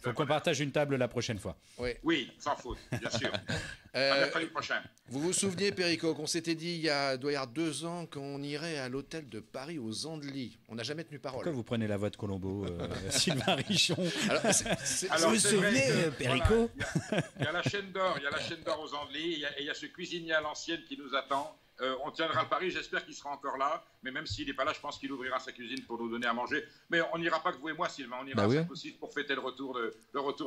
faut qu'on partage une table la prochaine fois. Oui, sans faute, bien sûr. À mercredi prochain. Vous vous souvenez, Perico, qu'on s'était dit il doit y avoir 2 ans qu'on irait à l'hôtel de Paris aux Andelys. On n'a jamais tenu parole. Pourquoi vous prenez la voix de Colombo, Sylvain Richon? Alors, vous vous souvenez, Perico? Il y a la chaîne d'or, aux Andelys, et il y a ce cuisinier à l'ancienne qui nous attend. On tiendra le pari, j'espère qu'il sera encore là, mais même s'il n'est pas là, je pense qu'il ouvrira sa cuisine pour nous donner à manger. Mais on n'ira pas que vous et moi, Sylvain, on ira à Saint-Aussi pour fêter le retour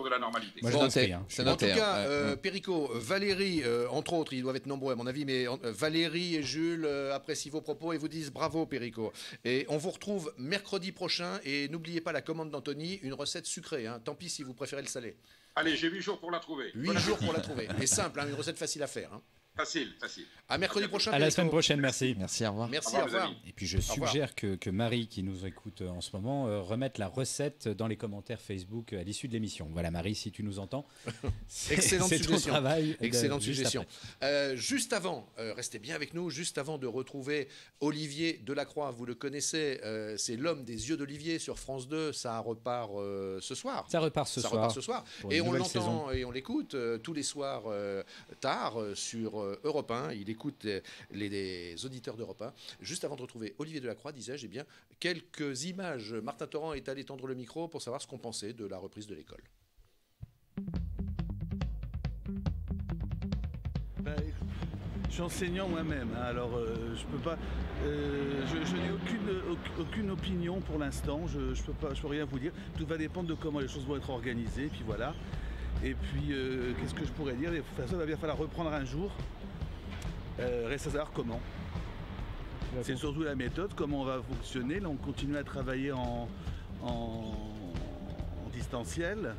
de la normalité. Moi, en tout cas, Perico, Valérie, entre autres, ils doivent être nombreux à mon avis, mais Valérie et Jules apprécient vos propos et vous disent bravo, Perico. Et on vous retrouve mercredi prochain, et n'oubliez pas la commande d'Anthony, une recette sucrée, tant pis si vous préférez le salé. Allez, j'ai 8 jours pour la trouver. 8 jours pour la trouver, et simple, une recette facile à faire. Facile. À mercredi prochain. À la semaine prochaine, merci. Merci, au revoir. Merci, au revoir. Et puis je suggère que Marie, qui nous écoute en ce moment, remette la recette dans les commentaires Facebook à l'issue de l'émission. Voilà, Marie, si tu nous entends. Excellente suggestion. Ton travail. Excellente suggestion. Juste avant, restez bien avec nous, juste avant de retrouver Olivier Delacroix, vous le connaissez, c'est l'homme des yeux d'Olivier sur France 2, ça repart ce soir. Ça repart ce soir. Et on l'entend et on l'écoute tous les soirs tard sur Europe 1. Il écoute les auditeurs d'Europe 1. Juste avant de retrouver Olivier Delacroix, disais-je, quelques images. Martin Torrent est allé tendre le micro pour savoir ce qu'on pensait de la reprise de l'école. Je suis enseignant moi-même, alors je peux pas. Je n'ai aucune opinion pour l'instant. Je peux rien vous dire. Tout va dépendre de comment les choses vont être organisées. Puis voilà. Et puis, qu'est-ce que je pourrais dire? Ça va bien falloir reprendre un jour. Reste à savoir comment. C'est surtout la méthode, comment on va fonctionner. Là, on continue à travailler en distanciel.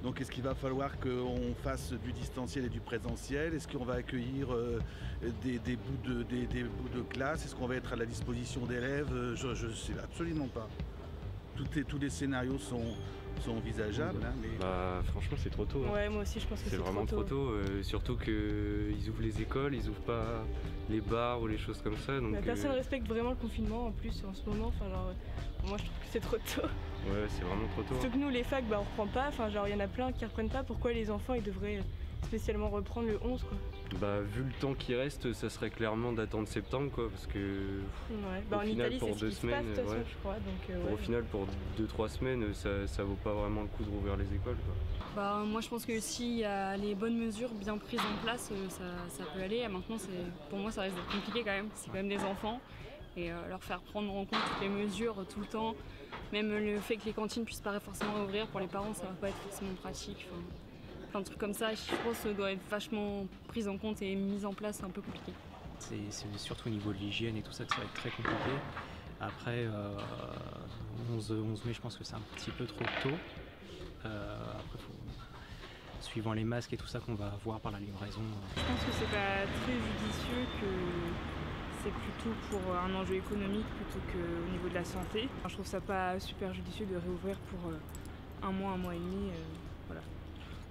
Donc, est-ce qu'il va falloir qu'on fasse du distanciel et du présentiel? Est-ce qu'on va accueillir des bouts de classe? Est-ce qu'on va être à la disposition d'élèves? Je ne sais absolument pas. Tous les scénarios sont envisageables. Mais... franchement, c'est trop tôt. Ouais, moi aussi, je pense que c'est vraiment trop tôt. Surtout qu'ils ouvrent les écoles, ils ouvrent pas les bars ou les choses comme ça. Donc, personne ne respecte vraiment le confinement en plus en ce moment. Moi, je trouve que c'est trop tôt. Ouais, c'est vraiment trop tôt. Surtout que nous, les facs, on reprend pas. Il y en a plein qui reprennent pas. Pourquoi les enfants, ils devraient spécialement reprendre le 11, quoi? Vu le temps qui reste, ça serait clairement d'attendre septembre, quoi, parce que en Italie, pour 2 semaines, je crois. Donc, au final, pour 2-3 semaines, ça vaut pas vraiment le coup de rouvrir les écoles, quoi. Moi, je pense que s'il y a les bonnes mesures bien prises en place, ça peut aller. Maintenant, pour moi, ça risque d'être compliqué quand même. C'est quand même des enfants. Et leur faire prendre en compte toutes les mesures tout le temps, même le fait que les cantines puissent pas forcément ouvrir, pour les parents, ça va pas être forcément pratique. Plein de trucs comme ça, je pense que ça doit être vachement pris en compte et mis en place, c'est un peu compliqué. C'est surtout au niveau de l'hygiène et tout ça que ça va être très compliqué. Après, 11 mai, je pense que c'est un petit peu trop tôt. Après, suivant les masques et tout ça qu'on va avoir par la livraison. Je pense que c'est pas très judicieux, que c'est plutôt pour un enjeu économique plutôt qu'au niveau de la santé. Enfin, je trouve ça pas super judicieux de réouvrir pour un mois et demi. Voilà.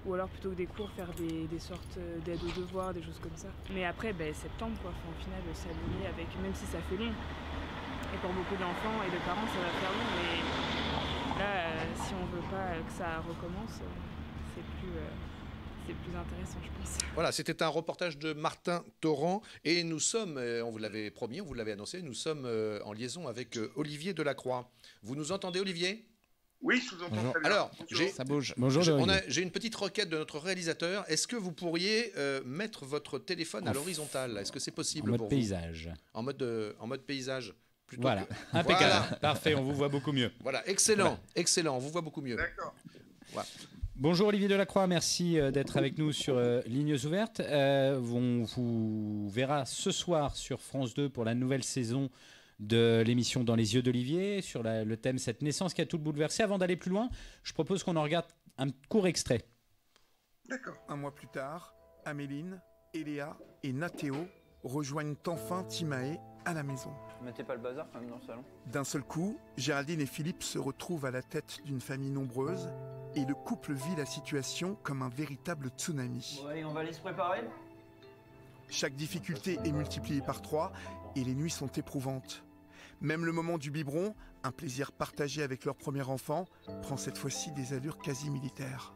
Ou alors plutôt que des cours, faire des sortes d'aide aux devoirs, des choses comme ça. Mais après, septembre, quoi. Enfin, au final, s'aligner avec, même si ça fait long. Et pour beaucoup d'enfants et de parents, ça va faire long. Mais là, si on veut pas que ça recommence, c'est plus intéressant, je pense. Voilà, c'était un reportage de Martin Torrent et nous sommes, on vous l'avait promis, on vous l'avait annoncé, nous sommes en liaison avec Olivier Delacroix. Vous nous entendez, Olivier ? Oui, je vous entends très bien. Alors, ça bouge. Bonjour, j'ai une petite requête de notre réalisateur. Est-ce que vous pourriez mettre votre téléphone à l'horizontale ? Est-ce que c'est possible pour vous ? En mode paysage. Voilà, impeccable. Voilà. Parfait, on vous voit beaucoup mieux. Voilà, excellent, excellent, on vous voit beaucoup mieux. D'accord. Voilà. Bonjour Olivier Delacroix, merci d'être avec nous sur Lignes Ouvertes. On vous verra ce soir sur France 2 pour la nouvelle saison de l'émission Dans les yeux d'Olivier, sur le thème Cette naissance qui a tout bouleversé. Avant d'aller plus loin, je propose qu'on en regarde un court extrait. D'accord. Un mois plus tard, Améline, Eléa et Nathéo rejoignent enfin Timae à la maison. Mettez pas le bazar quand même dans le salon. D'un seul coup, Géraldine et Philippe se retrouvent à la tête d'une famille nombreuse et le couple vit la situation comme un véritable tsunami. Bon, allez, on va aller se préparer. Chaque difficulté est multipliée par 3 et les nuits sont éprouvantes. Même le moment du biberon, un plaisir partagé avec leur premier enfant, prend cette fois-ci des allures quasi militaires.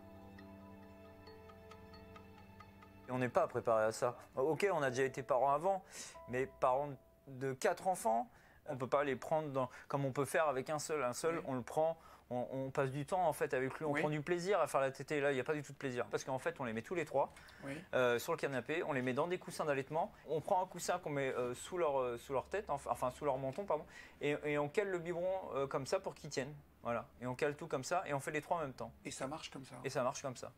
On n'est pas préparé à ça. Ok, on a déjà été parents avant, mais parents de 4 enfants, on ne peut pas les prendre comme on peut faire avec un seul. Un seul, on le prend, on passe du temps en fait avec lui, on prend du plaisir à faire la tétée. Là, il n'y a pas du tout de plaisir. Parce qu'en fait, on les met tous les 3 sur le canapé, on les met dans des coussins d'allaitement. On prend un coussin qu'on met sous leur tête, enfin sous leur menton, pardon, et on cale le biberon comme ça pour qu'ils tiennent. Voilà. Et on cale tout comme ça et on fait les 3 en même temps. Et ça marche comme ça. Et ça marche comme ça.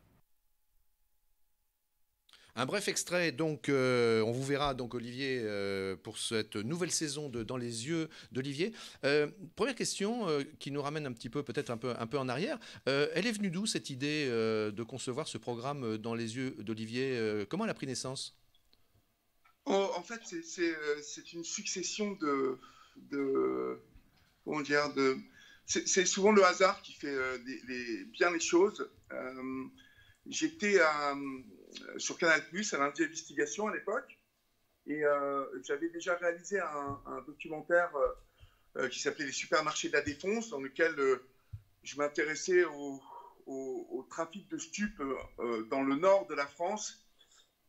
Un bref extrait, donc on vous verra donc Olivier pour cette nouvelle saison de Dans les yeux d'Olivier. Première question qui nous ramène un petit peu, peut-être un peu en arrière. Elle est venue d'où cette idée de concevoir ce programme Dans les yeux d'Olivier ? Comment elle a pris naissance ? En fait, c'est une succession comment dire, c'est souvent le hasard qui fait bien les choses. J'étais sur Canal+, à lundi Investigation à l'époque, et j'avais déjà réalisé un documentaire qui s'appelait Les supermarchés de la Défense, dans lequel je m'intéressais au trafic de stupes dans le nord de la France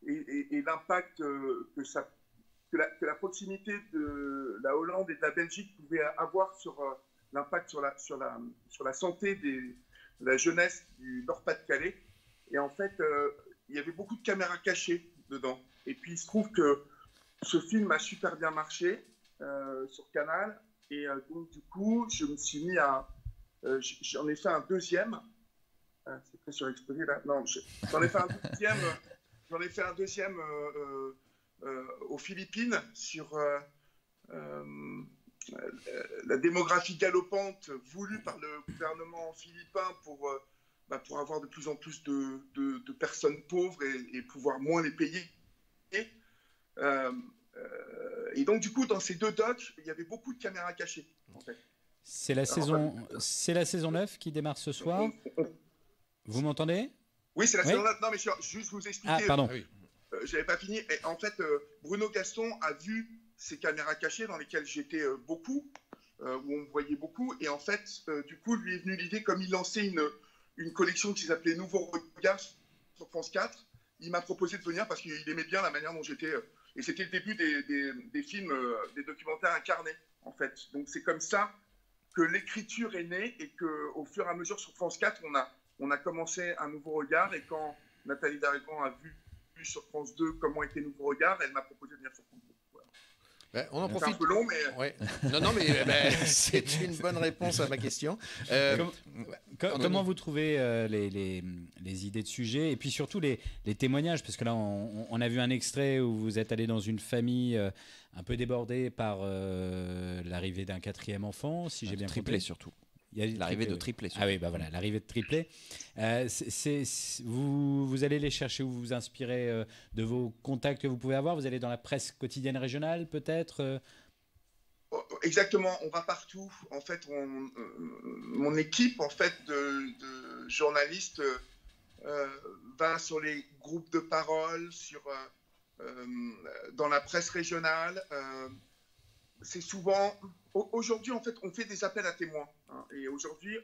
et l'impact que la proximité de la Hollande et de la Belgique pouvait avoir sur l'impact sur la santé de la jeunesse du Nord-Pas-de-Calais. Et en fait, il y avait beaucoup de caméras cachées dedans. Et puis, il se trouve que ce film a super bien marché sur Canal. Et donc, du coup, je me suis mis à... j'en ai fait un deuxième. C'est pas surexposé, là. Non, j'en ai fait un deuxième aux Philippines sur la démographie galopante voulue par le gouvernement philippin pour avoir de plus en plus de personnes pauvres et pouvoir moins les payer. Et donc, du coup, dans ces 2 docs, il y avait beaucoup de caméras cachées, en fait. C'est la saison 9 qui démarre ce soir. Vous m'entendez ? Oui, c'est la saison 9. Non, mais juste vous expliquer. Ah, pardon. J'avais pas fini. Et en fait, Bruno Gaston a vu ces caméras cachées dans lesquelles j'étais beaucoup, où on me voyait beaucoup. Et en fait, du coup, lui est venue l'idée, comme il lançait une collection qui s'appelait Nouveau Regard sur France 4. Il m'a proposé de venir parce qu'il aimait bien la manière dont j'étais. Et c'était le début des films, des documentaires incarnés, en fait. Donc c'est comme ça que l'écriture est née et qu'au fur et à mesure sur France 4, on a commencé un Nouveau Regard. Et quand Nathalie Darrigan a vu sur France 2 comment était Nouveau Regard, elle m'a proposé de venir sur France 2. Voilà. On en profite. C'est un peu long, mais... Ouais. Non, mais c'est une bonne réponse à ma question. Comment vous trouvez les idées de sujets et puis surtout les témoignages, parce que là on a vu un extrait où vous êtes allé dans une famille un peu débordée par l'arrivée d'un 4e enfant, si j'ai bien compris. Triplé surtout. l'arrivée de triplés. Ah oui, bah voilà, l'arrivée de triplés. Vous allez les chercher ou vous inspirer de vos contacts que vous pouvez avoir. Vous allez dans la presse quotidienne régionale, peut-être. Exactement, on va partout. En fait, mon équipe en fait de journalistes va sur les groupes de parole, dans la presse régionale. C'est souvent. Aujourd'hui, en fait, on fait des appels à témoins. Hein, et aujourd'hui,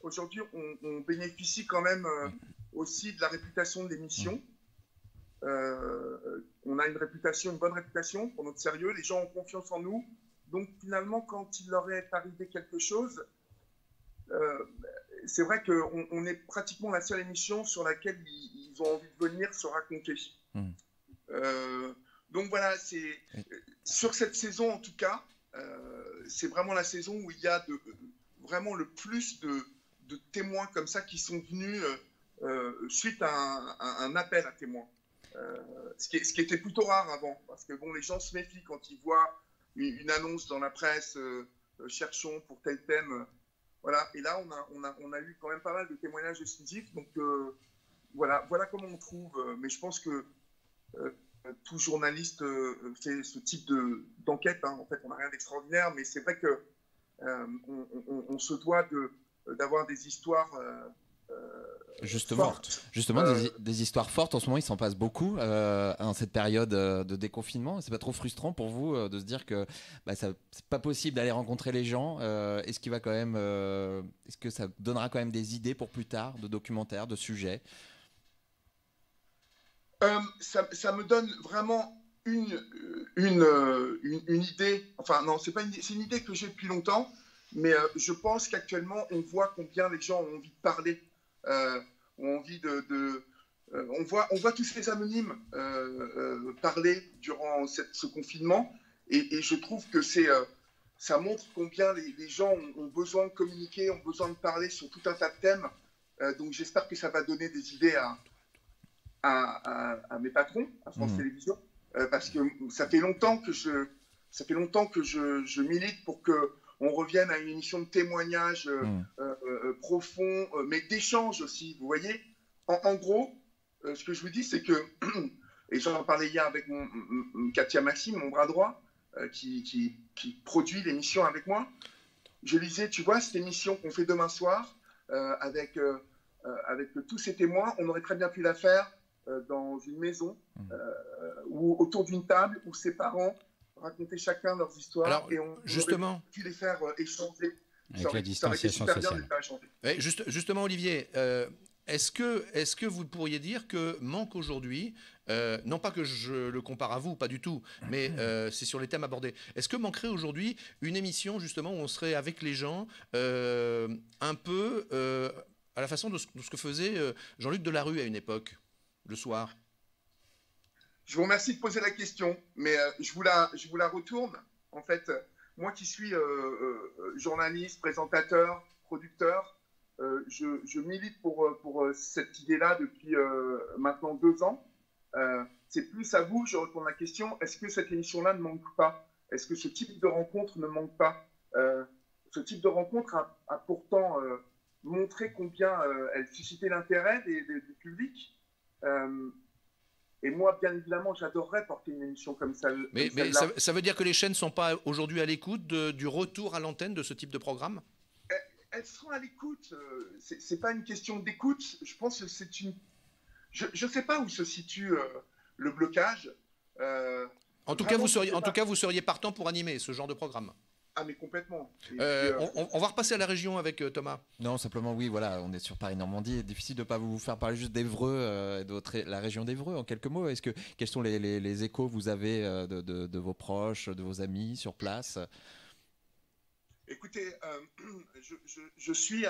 on bénéficie quand même aussi de la réputation de l'émission. On a une bonne réputation pour notre sérieux. Les gens ont confiance en nous. Donc finalement, quand il leur est arrivé quelque chose, c'est vrai qu'on est pratiquement la seule émission sur laquelle ils ont envie de venir se raconter. Donc voilà, sur cette saison en tout cas, c'est vraiment la saison où il y a vraiment le plus de témoins comme ça qui sont venus suite à un appel à témoins. Ce qui était plutôt rare avant, parce que bon, les gens se méfient quand ils voient une annonce dans la presse, cherchons pour tel thème. Voilà. Et là, on a eu quand même pas mal de témoignages exclusifs. Donc voilà comment on trouve. Mais je pense que tout journaliste fait ce type d'enquête. Hein. En fait, on n'a rien d'extraordinaire, mais c'est vrai que on se doit d'avoir des histoires fortes. Justement, des histoires fortes. En ce moment, il s'en passe beaucoup en cette période de déconfinement. C'est pas trop frustrant pour vous de se dire que c'est pas possible d'aller rencontrer les gens. Est-ce que ça donnera quand même des idées pour plus tard, de documentaires, de sujets? Ça me donne vraiment une idée. Enfin non, c'est une idée que j'ai depuis longtemps, mais je pense qu'actuellement on voit combien les gens ont envie de parler, ont envie on voit tous ces anonymes parler durant ce confinement, et je trouve que ça montre combien les gens ont besoin de communiquer, ont besoin de parler sur tout un tas de thèmes. Donc j'espère que ça va donner des idées à mes patrons, à France Télévisions, parce que ça fait longtemps que je milite pour qu'on revienne à une émission de témoignage profond, mais d'échange aussi, vous voyez. En gros, ce que je vous dis, c'est que, et j'en parlais hier avec Katia Maxime, mon bras droit, qui produit l'émission avec moi, je lui disais, tu vois, cette émission qu'on fait demain soir, avec tous ces témoins, on aurait très bien pu la faire dans une maison ou autour d'une table où ses parents racontaient chacun leurs histoires. Alors, et on aurait pu les faire échanger. Avec la distanciation sociale. Justement, Olivier, est-ce que vous pourriez dire que manque aujourd'hui, non pas que je le compare à vous, pas du tout, mais c'est sur les thèmes abordés, est-ce que manquerait aujourd'hui une émission justement où on serait avec les gens un peu à la façon de ce que faisait Jean-Luc Delarue à une époque, le soir? Je vous remercie de poser la question, mais je vous la retourne. En fait, moi qui suis journaliste, présentateur, producteur, je milite pour cette idée-là depuis maintenant 2 ans. C'est plus à vous, je retourne la question, est-ce que cette émission-là ne manque pas? Est-ce que ce type de rencontre ne manque pas? Ce type de rencontre a pourtant montré combien elle suscitait l'intérêt du public. Et moi, bien évidemment, j'adorerais porter une émission comme ça. Mais ça veut dire que les chaînes ne sont pas aujourd'hui à l'écoute du retour à l'antenne de ce type de programme? Elles seront à l'écoute. C'est pas une question d'écoute. Je pense que c'est une... Je ne sais pas où se situe le blocage. En tout cas, vous seriez partant pour animer ce genre de programme? Ah, mais complètement. On va repasser à la région avec Thomas. Non, simplement, oui, voilà, on est sur Paris-Normandie. Difficile de ne pas vous faire parler juste d'Évreux, de la région d'Évreux, en quelques mots. Quels sont les échos que vous avez de vos proches, de vos amis sur place? Écoutez, je suis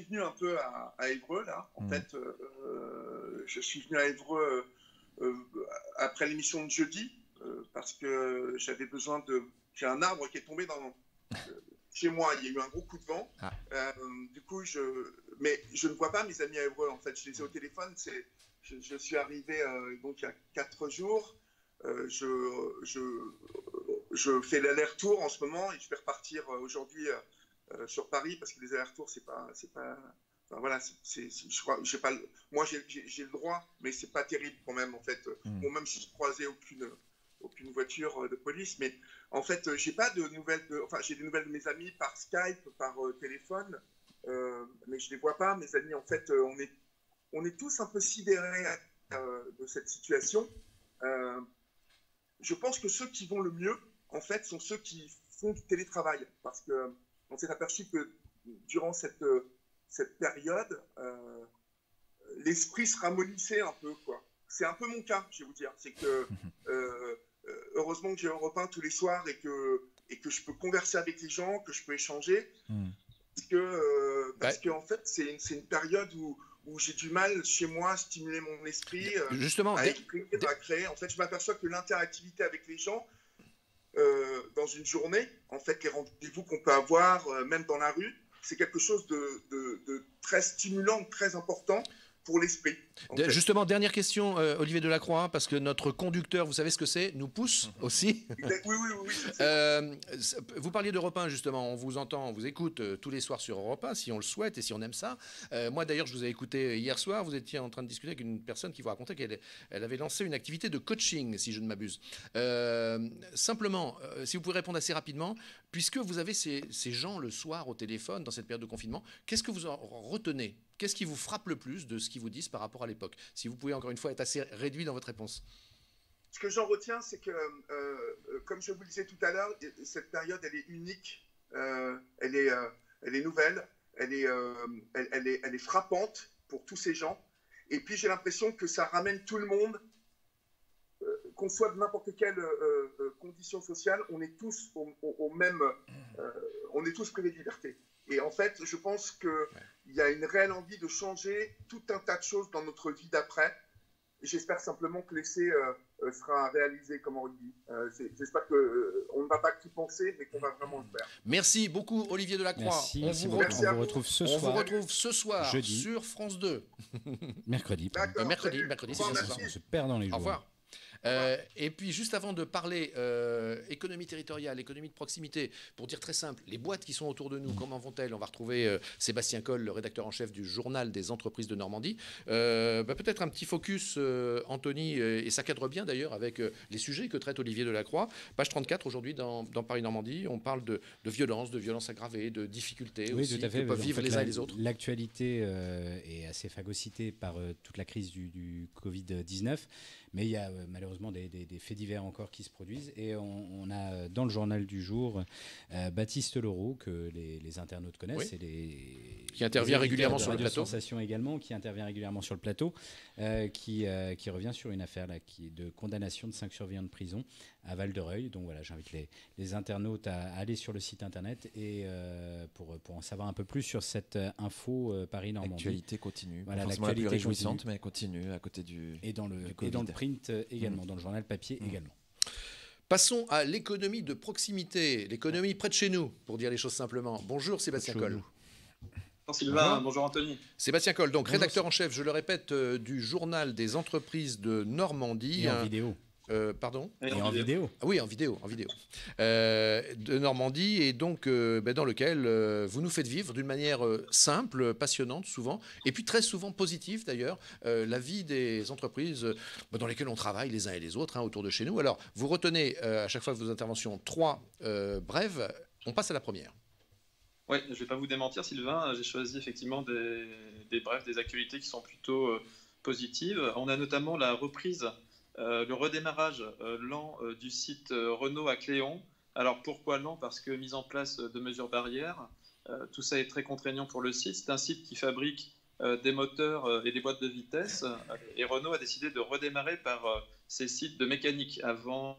venu un peu à Évreux, là. En fait, je suis venu à Évreux après l'émission de jeudi, parce que j'avais besoin de... J'ai un arbre qui est tombé chez moi. Il y a eu un gros coup de vent. Du coup, mais je ne vois pas mes amis à Évreux. En fait, je les ai au téléphone. Je suis arrivé donc il y a 4 jours. Je fais l'aller-retour en ce moment et je vais repartir aujourd'hui sur Paris, parce que les allers-retours, c'est pas. Enfin, voilà, je crois, moi, j'ai le droit, mais c'est pas terrible quand même, en fait. Bon, même si je croisais aucune voiture de police, mais en fait, j'ai pas de nouvelles. Enfin, j'ai des nouvelles de mes amis par Skype, par téléphone, mais je les vois pas. Mes amis, en fait, on est tous un peu sidérés de cette situation. Je pense que ceux qui vont le mieux, en fait, sont ceux qui font du télétravail, parce que on s'est aperçu que durant cette période, l'esprit se ramollissait un peu, quoi. C'est un peu mon cas, je vais vous dire. C'est que heureusement que j'ai Europe 1 tous les soirs et que je peux converser avec les gens, que je peux échanger, parce que en fait, c'est une période où j'ai du mal chez moi à stimuler mon esprit, justement, à écrire, à créer. En fait, je m'aperçois que l'interactivité avec les gens dans une journée, en fait, les rendez-vous qu'on peut avoir, même dans la rue, c'est quelque chose de très stimulant, de très important pour l'esprit. Justement, dernière question, Olivier Delacroix, parce que notre conducteur, vous savez ce que c'est, nous pousse aussi. Oui. Vous parliez d'Europe 1, justement, on vous entend, on vous écoute tous les soirs sur Europe 1, si on le souhaite et si on aime ça. Moi, d'ailleurs, je vous ai écouté hier soir, vous étiez en train de discuter avec une personne qui vous racontait qu'elle avait lancé une activité de coaching, si je ne m'abuse. Simplement, si vous pouvez répondre assez rapidement, puisque vous avez ces gens le soir au téléphone, dans cette période de confinement, qu'est-ce que vous en retenez ? Qu'est-ce qui vous frappe le plus de ce qu'ils vous disent par rapport à l'époque? Si vous pouvez encore une fois être assez réduit dans votre réponse. Ce que j'en retiens, c'est que, comme je vous le disais tout à l'heure, cette période, elle est unique, elle est nouvelle, elle est frappante pour tous ces gens. Et puis j'ai l'impression que ça ramène tout le monde, qu'on soit de n'importe quelle condition sociale, on est tous au même, on est tous privés de liberté. Et en fait, je pense qu'il y a une réelle envie de changer tout un tas de choses dans notre vie d'après. Et j'espère simplement que l'essai sera réalisé, comme on dit. J'espère qu'on ne va pas qu'y penser, mais qu'on va vraiment le faire. Merci beaucoup, Olivier Delacroix. Merci. On vous retrouve ce soir. On vous retrouve ce soir, jeudi, sur France 2. Mercredi. Mercredi, c'est ça. On se perd dans les jours. Au revoir. Et puis, juste avant de parler économie territoriale, économie de proximité, pour dire très simple, les boîtes qui sont autour de nous, comment vont-elles? On va retrouver Sébastien Coll, le rédacteur en chef du journal des entreprises de Normandie. Peut-être un petit focus, Anthony, et ça cadre bien d'ailleurs avec les sujets que traite Olivier Delacroix. Page 34, aujourd'hui, dans Paris-Normandie, on parle de violence aggravées, de difficultés aussi que peuvent vivre les uns et les autres. L'actualité est assez phagocytée par toute la crise du Covid-19. Mais il y a malheureusement des faits divers encore qui se produisent. Et on a dans le journal du jour Baptiste Leroux, que les internautes connaissent. Oui. Qui intervient régulièrement sur le plateau. Sensation également, qui intervient régulièrement sur le plateau, qui revient sur une affaire là, de condamnation de 5 surveillants de prison à Val-de-Reuil. Donc voilà, j'invite les internautes à aller sur le site internet et pour en savoir un peu plus sur cette info Paris-Normandie. L'actualité continue. Voilà, l'actualité la plus réjouissante, mais elle continue à côté du dans le print également, dans le journal papier également. Passons à l'économie de proximité, l'économie près de chez nous, pour dire les choses simplement. Bonjour Sébastien Coll. Bonjour Sylvain, bonjour Anthony. Sébastien Coll, donc rédacteur en chef, je le répète, du journal des entreprises de Normandie. Et en vidéo. Pardon? Et en vidéo. Ah oui, en vidéo. De Normandie, et donc dans lequel vous nous faites vivre d'une manière simple, passionnante souvent, et puis très souvent positive d'ailleurs, la vie des entreprises dans lesquelles on travaille les uns et les autres autour de chez nous. Alors, vous retenez à chaque fois vos interventions 3 brèves. On passe à la première. Oui, je ne vais pas vous démentir Sylvain, j'ai choisi effectivement des brèves, des actualités qui sont plutôt positives. On a notamment la reprise, le redémarrage lent du site Renault à Cléon. Alors pourquoi lent? Parce que mise en place de mesures barrières, tout ça est très contraignant pour le site. C'est un site qui fabrique des moteurs et des boîtes de vitesse, et Renault a décidé de redémarrer par ces sites de mécanique avant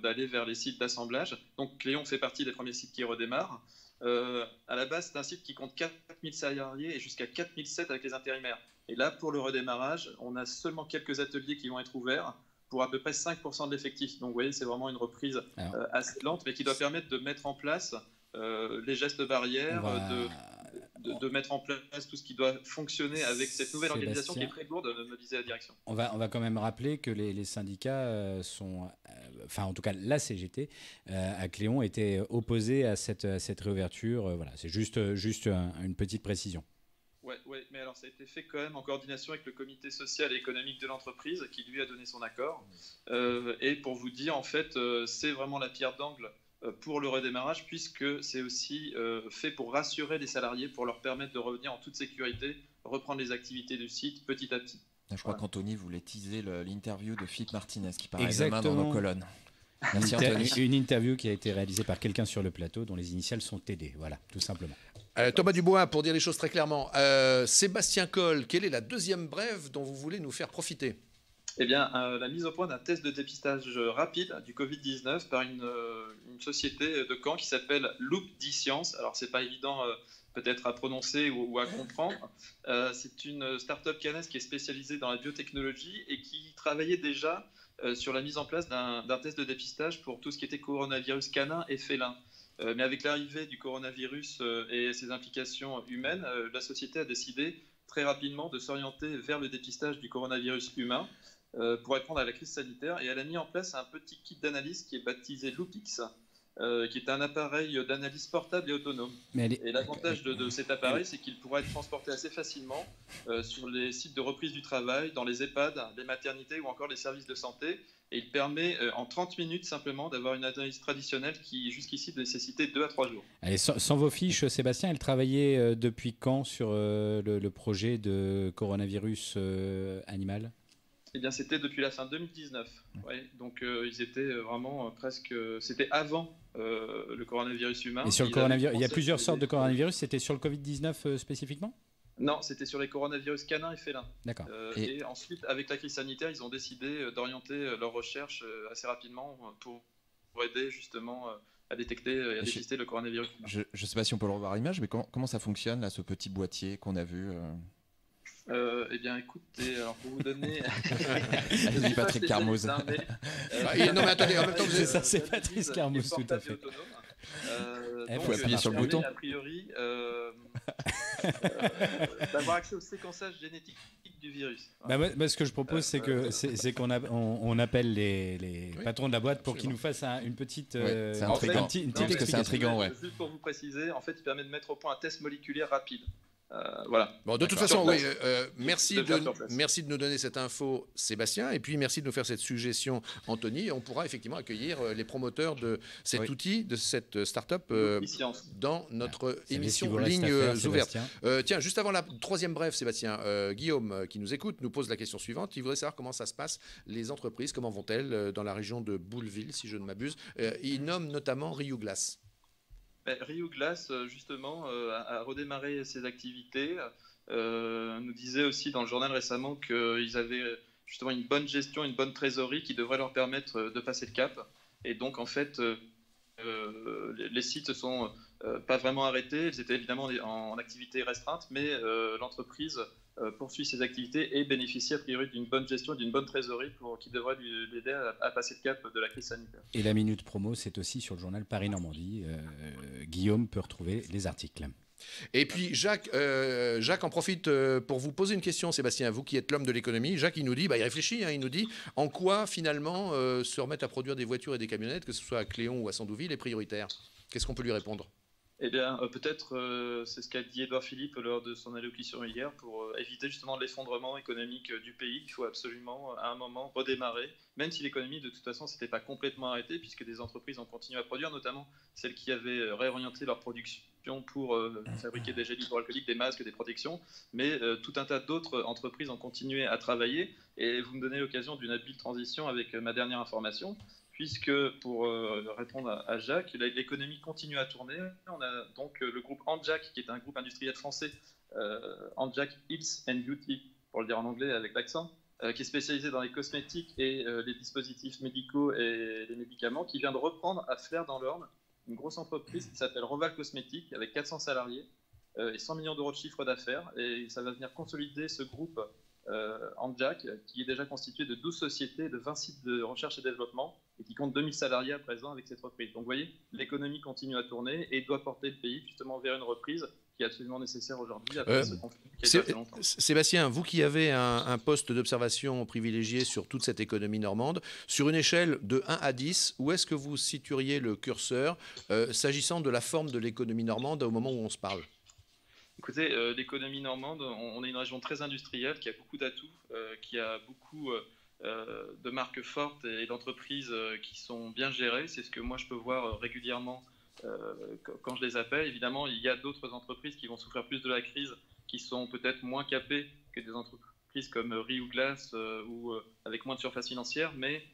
d'aller vers les sites d'assemblage. Donc Cléon fait partie des premiers sites qui redémarrent. À la base, c'est un site qui compte 4000 salariés et jusqu'à 4007 avec les intérimaires. Et là, pour le redémarrage, on a seulement quelques ateliers qui vont être ouverts pour à peu près 5% de l'effectif. Donc vous voyez, c'est vraiment une reprise assez lente, mais qui doit permettre de mettre en place les gestes barrières, de mettre en place tout ce qui doit fonctionner avec cette nouvelle organisation qui est très lourde, me disait la direction. On va quand même rappeler que les syndicats sont enfin en tout cas la CGT à Cléon était opposée à cette réouverture. Voilà, c'est juste une petite précision. Ouais, mais alors ça a été fait quand même en coordination avec le comité social et économique de l'entreprise qui lui a donné son accord. Et pour vous dire, en fait, c'est vraiment la pierre d'angle pour le redémarrage, puisque c'est aussi fait pour rassurer les salariés, pour leur permettre de revenir en toute sécurité, reprendre les activités du site petit à petit. Je crois qu'Anthony voulait teaser l'interview de Philippe Martinez qui paraît demain dans nos colonnes. Merci Anthony. Une interview qui a été réalisée par quelqu'un sur le plateau dont les initiales sont TD, voilà, tout simplement. Thomas Dubois, pour dire les choses très clairement, Sébastien Coll, quelle est la deuxième brève dont vous voulez nous faire profiter ? Eh bien, la mise au point d'un test de dépistage rapide du Covid-19 par une société de Caen qui s'appelle Loop d'e-Science. Alors, c'est pas évident peut-être à prononcer ou à comprendre. C'est une start-up caennaise qui est spécialisée dans la biotechnologie et qui travaillait déjà sur la mise en place d'un test de dépistage pour tout ce qui était coronavirus canin et félin. Mais avec l'arrivée du coronavirus et ses implications humaines, la société a décidé très rapidement de s'orienter vers le dépistage du coronavirus humain pour répondre à la crise sanitaire. Et elle a mis en place un petit kit d'analyse qui est baptisé Loopix, qui est un appareil d'analyse portable et autonome. Et l'avantage de cet appareil, c'est qu'il pourra être transporté assez facilement sur les sites de reprise du travail, dans les EHPAD, les maternités ou encore les services de santé. Et il permet en 30 minutes simplement d'avoir une analyse traditionnelle qui jusqu'ici nécessitait 2 à 3 jours. Allez, sans vos fiches, Sébastien, elle travaillait depuis quand sur le projet de coronavirus animal ? Eh bien, c'était depuis la fin 2019. Ouais, donc, ils étaient vraiment presque... C'était avant le coronavirus humain. Et sur le coronavirus, il y a plusieurs sortes de coronavirus. C'était sur le Covid-19 spécifiquement ? Non, c'était sur les coronavirus canins et félins. D'accord. Et ensuite, avec la crise sanitaire, ils ont décidé d'orienter leurs recherches assez rapidement pour aider justement à détecter et à dépister le coronavirus. Je ne sais pas si on peut le revoir à l'image, mais comment ça fonctionne, là, ce petit boîtier qu'on a vu Eh bien, écoutez, alors pour vous donner... Allez-y, Patrick Carmoz. Non, mais attendez, en même temps, c'est ça, c'est Patrick Carmoz, tout à fait. Il faut appuyer sur le bouton. A priori, d'avoir accès au séquençage génétique du virus. Moi, ce que je propose, c'est qu'on appelle les patrons de la boîte pour qu'ils nous fassent une petite... c'est intriguant. Parce que c'est intriguant, ouais. Juste pour vous préciser, en fait, il permet de mettre au point un test moléculaire rapide. Voilà. Bon, de toute façon, oui, merci de nous donner cette info, Sébastien, et puis merci de nous faire cette suggestion, Anthony. On pourra effectivement accueillir les promoteurs de cet outil, de cette start-up dans notre émission Lignes ouvertes. Tiens, juste avant la troisième brève, Sébastien, Guillaume, qui nous écoute, nous pose la question suivante. Il voudrait savoir comment ça se passe, les entreprises, comment vont-elles dans la région de Bouleville, si je ne m'abuse. Il nomme notamment Rio Glass. Rio Glass, justement, a redémarré ses activités. Nous disait aussi dans le journal récemment qu'ils avaient justement une bonne gestion, une bonne trésorerie qui devrait leur permettre de passer le cap. Et donc, en fait, les sites ne sont pas vraiment arrêtés. Ils étaient évidemment en activité restreinte, mais l'entreprise poursuit ses activités et bénéficie a priori d'une bonne gestion, d'une bonne trésorerie qui devrait l'aider à passer le cap de la crise sanitaire. Et la Minute Promo, c'est aussi sur le journal Paris-Normandie. Guillaume peut retrouver les articles. Et puis Jacques en profite pour vous poser une question, Sébastien, vous qui êtes l'homme de l'économie. Jacques, il nous dit, il réfléchit, il nous dit en quoi finalement se remettre à produire des voitures et des camionnettes, que ce soit à Cléon ou à Sandouville, est prioritaire. Qu'est-ce qu'on peut lui répondre ? Eh bien, peut-être, c'est ce qu'a dit Édouard Philippe lors de son allocution hier, pour éviter justement l'effondrement économique du pays. Il faut absolument, à un moment, redémarrer, même si l'économie, de toute façon, s'était pas complètement arrêtée, puisque des entreprises ont continué à produire, notamment celles qui avaient réorienté leur production pour fabriquer des gels hydroalcooliques, des masques, des protections. Mais tout un tas d'autres entreprises ont continué à travailler. Et vous me donnez l'occasion d'une habile transition avec ma dernière information. Puisque, pour répondre à Jacques, l'économie continue à tourner. On a donc le groupe Andjac, qui est un groupe industriel français, Andjac Health and Beauty, pour le dire en anglais avec l'accent, qui est spécialisé dans les cosmétiques et les dispositifs médicaux et les médicaments, qui vient de reprendre à Flers dans l'Orne une grosse entreprise qui s'appelle Roval Cosmétiques, avec 400 salariés et 100 millions d'euros de chiffre d'affaires. Et ça va venir consolider ce groupe Andjac, qui est déjà constitué de 12 sociétés, de 20 sites de recherche et développement, et qui compte 2000 salariés à présent avec cette reprise. Donc vous voyez, l'économie continue à tourner et doit porter le pays justement vers une reprise qui est absolument nécessaire aujourd'hui après ce conflit qui a duré assez longtemps. Sébastien, vous qui avez un poste d'observation privilégié sur toute cette économie normande, sur une échelle de 1 à 10, où est-ce que vous situeriez le curseur s'agissant de la forme de l'économie normande au moment où on se parle? Écoutez, l'économie normande, on est une région très industrielle qui a beaucoup d'atouts, qui a beaucoup de marques fortes et d'entreprises qui sont bien gérées. C'est ce que moi je peux voir régulièrement quand je les appelle. Évidemment, il y a d'autres entreprises qui vont souffrir plus de la crise, qui sont peut-être moins capées que des entreprises comme Riz ou Glace ou avec moins de surface financière, mais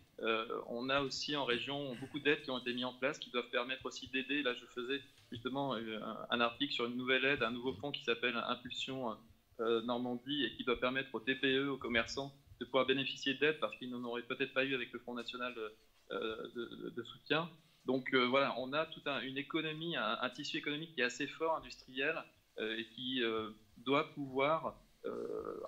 on a aussi en région beaucoup d'aides qui ont été mises en place, qui doivent permettre aussi d'aider. Là, je faisais justement un article sur une nouvelle aide, un nouveau fonds qui s'appelle Impulsion Normandie et qui doit permettre aux TPE, aux commerçants, de pouvoir bénéficier d'aides parce qu'ils n'en auraient peut-être pas eu avec le Fonds national de soutien. Donc voilà, on a toute une économie, un tissu économique qui est assez fort, industriel, et qui doit pouvoir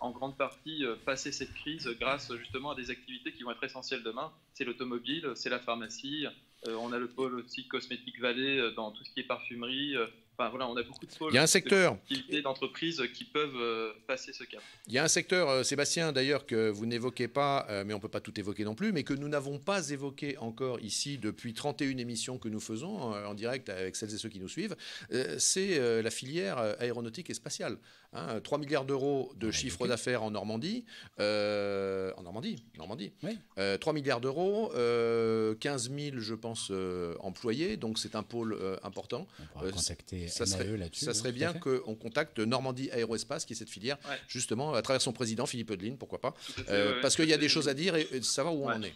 en grande partie passer cette crise grâce justement à des activités qui vont être essentielles demain. C'est l'automobile, c'est la pharmacie, on a le pôle aussi cosmétique Vallée dans tout ce qui est parfumerie. Enfin voilà, on a beaucoup de pôles, il y a un secteur d'entreprises qui peuvent passer ce cap. Il y a un secteur, Sébastien, d'ailleurs, que vous n'évoquez pas, mais on ne peut pas tout évoquer non plus, mais que nous n'avons pas évoqué encore ici depuis 31 émissions que nous faisons en direct avec celles et ceux qui nous suivent, c'est la filière aéronautique et spatiale. 3 milliards d'euros de chiffre d'affaires en Normandie. Oui. 3 milliards d'euros, 15 000, je pense, employés, donc c'est un pôle important. On pourra contacter ça MAE là-dessus. Ça serait bien qu'on contacte Normandie Aéroespace, qui est cette filière, justement, à travers son président, Philippe Eudeline, pourquoi pas, parce qu'il y a des choses à dire et savoir où on en est.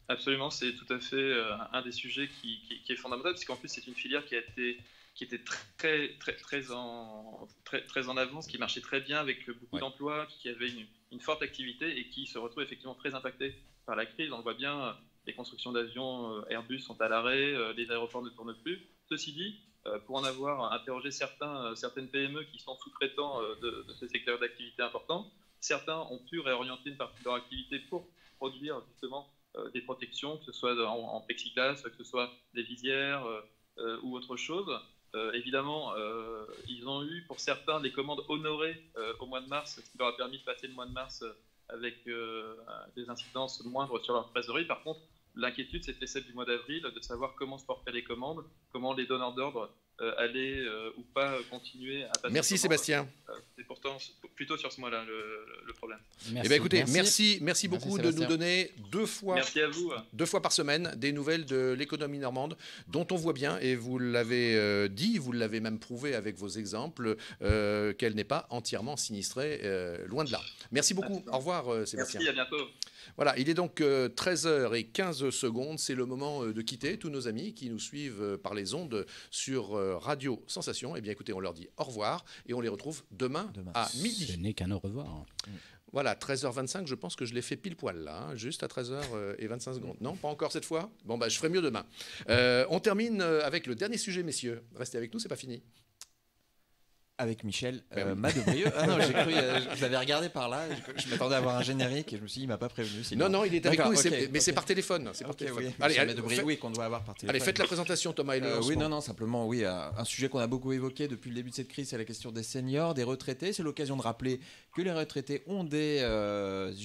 Absolument, c'est tout à fait un des sujets qui est fondamental, parce qu'en plus, c'est une filière qui était très en avance, qui marchait très bien avec beaucoup d'emplois, qui avait une forte activité et qui se retrouve effectivement très impactée par la crise. On le voit bien, les constructions d'avions Airbus sont à l'arrêt, les aéroports ne tournent plus. Ceci dit, pour en avoir interrogé certaines PME qui sont sous-traitants de ce secteur d'activité important, certains ont pu réorienter une partie de leur activité pour produire justement des protections, que ce soit en plexiglas, que ce soit des visières ou autre chose. Évidemment, ils ont eu pour certains des commandes honorées au mois de mars, ce qui leur a permis de passer le mois de mars avec des incidences moindres sur leur trésorerie. Par contre, l'inquiétude, c'était celle du mois d'avril, de savoir comment se portaient les commandes, comment les donneurs d'ordre allaient ou pas continuer à passer. Merci Sébastien. C'est pourtant plutôt sur ce mois-là le problème. Eh bien, écoutez, merci beaucoup de nous donner deux fois par semaine des nouvelles de l'économie normande, dont on voit bien, et vous l'avez dit, vous l'avez même prouvé avec vos exemples, qu'elle n'est pas entièrement sinistrée, loin de là. Merci beaucoup. Au revoir Sébastien. Merci, à bientôt. Voilà, il est donc 13h15, c'est le moment de quitter tous nos amis qui nous suivent par les ondes sur Radio Sensation. Eh bien écoutez, on leur dit au revoir et on les retrouve demain à midi. Ce n'est qu'un au revoir. Voilà, 13h25, je pense que je l'ai fait pile poil là, juste à 13h25. Non, pas encore cette fois. Bon, je ferai mieux demain. On termine avec le dernier sujet, messieurs. Restez avec nous, c'est pas fini. Avec Michel Madebrieux. Ah non, j'ai cru, je l'avais regardé par là, je m'attendais à avoir un générique et je me suis dit, il m'a pas prévenu. Non, il est avec nous, mais c'est par téléphone. Oui. Allez, oui, qu'on doit avoir par téléphone. Allez, faites la présentation, Thomas. Simplement, un sujet qu'on a beaucoup évoqué depuis le début de cette crise, c'est la question des seniors, des retraités. C'est l'occasion de rappeler que les retraités ont des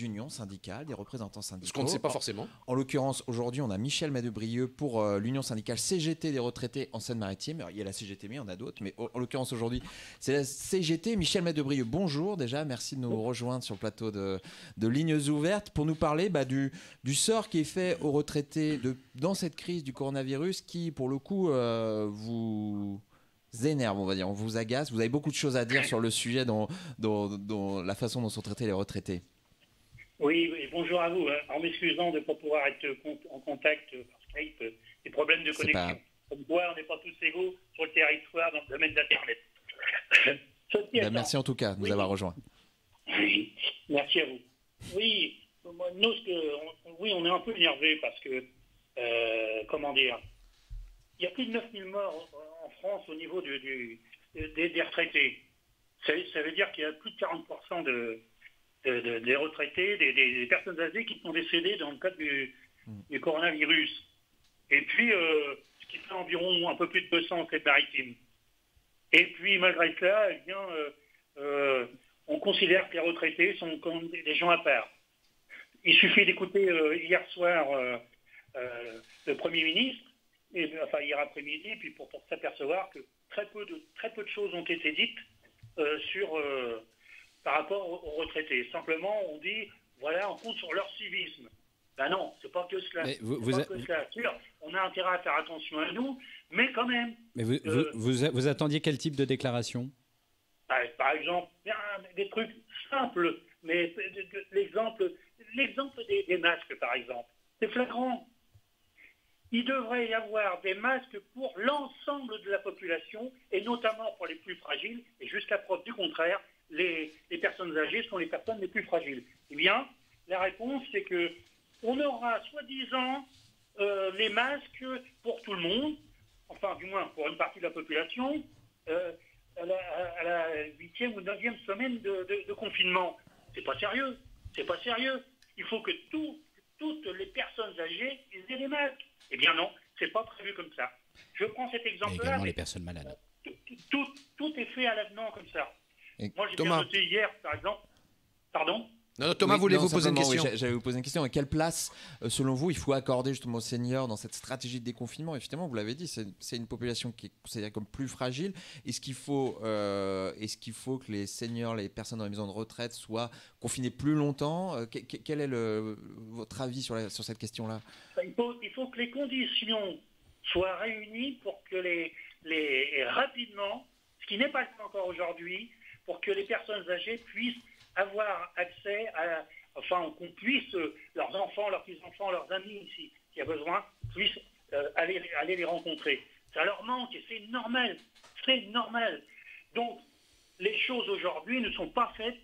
unions syndicales, des représentants syndicaux. Ce qu'on ne sait pas forcément. En l'occurrence, aujourd'hui, on a Michel Madebrieux pour l'union syndicale CGT des retraités en Seine-Maritime. Alors, il y a la CGT, mais il y en a d'autres. Mais en l'occurrence, aujourd'hui, c'est la CGT. Michel Madebrieux, bonjour déjà, merci de nous rejoindre sur le plateau de Lignes Ouvertes pour nous parler du sort qui est fait aux retraités dans cette crise du coronavirus qui, pour le coup, vous énerve, on va dire, on vous agace. Vous avez beaucoup de choses à dire sur le sujet, dans la façon dont sont traités les retraités. Oui, bonjour à vous. En m'excusant de ne pas pouvoir être en contact par Skype, des problèmes de connexion. Comme quoi, on n'est pas tous égaux sur le territoire dans le domaine d'Internet. Merci en tout cas de nous avoir rejoints. Oui, merci à vous. Oui, on est un peu énervé parce que, comment dire, il y a plus de 9000 morts en France au niveau des retraités. Ça veut dire qu'il y a plus de 40% des retraités, des personnes âgées qui sont décédées dans le cadre du coronavirus. Et puis, ce qui fait environ un peu plus de 200 en Seine-Maritime. Et puis, malgré cela, eh bien, on considère que les retraités sont comme des gens à part. Il suffit d'écouter hier soir le Premier ministre, enfin hier après-midi, puis pour s'apercevoir que très peu de choses ont été dites par rapport aux retraités. Simplement, on dit, voilà, on compte sur leur civisme. Ben non, c'est pas que cela. Sûr, on a intérêt à faire attention à nous, mais quand même. Mais vous attendiez quel type de déclaration? Par exemple, des trucs simples, mais l'exemple des masques, par exemple, c'est flagrant. Il devrait y avoir des masques pour l'ensemble de la population, et notamment pour les plus fragiles, et jusqu'à preuve du contraire, les personnes âgées sont les personnes les plus fragiles. Eh bien, la réponse, c'est que on aura soi-disant les masques pour tout le monde, enfin du moins pour une partie de la population, à la 8e ou 9e semaine de confinement. C'est pas sérieux. C'est pas sérieux. Il faut que toutes les personnes âgées aient des masques. Eh bien non, c'est pas prévu comme ça. Je prends cet exemple-là. Également les personnes malades. Tout est fait à l'avenant comme ça. Et moi, j'ai Thomas. bien noté hier, par exemple. Pardon? Non, Thomas, voulez-vous poser une question? Oui, j'allais vous poser une question. À quelle place, selon vous, il faut accorder justement aux seniors dans cette stratégie de déconfinement? Effectivement, vous l'avez dit, c'est une population qui est considérée comme plus fragile. Est-ce qu'il faut que les seniors, les personnes dans les maisons de retraite soient confinées plus longtemps? Quel est votre avis sur cette question-là? Il faut que les conditions soient réunies pour que rapidement, ce qui n'est pas le cas encore aujourd'hui, pour que les personnes âgées puissent avoir accès qu'on puisse, leurs enfants, leurs petits-enfants, leurs amis, s'il y a besoin, puissent aller les rencontrer. Ça leur manque et c'est normal. C'est normal. Donc, les choses aujourd'hui ne sont pas faites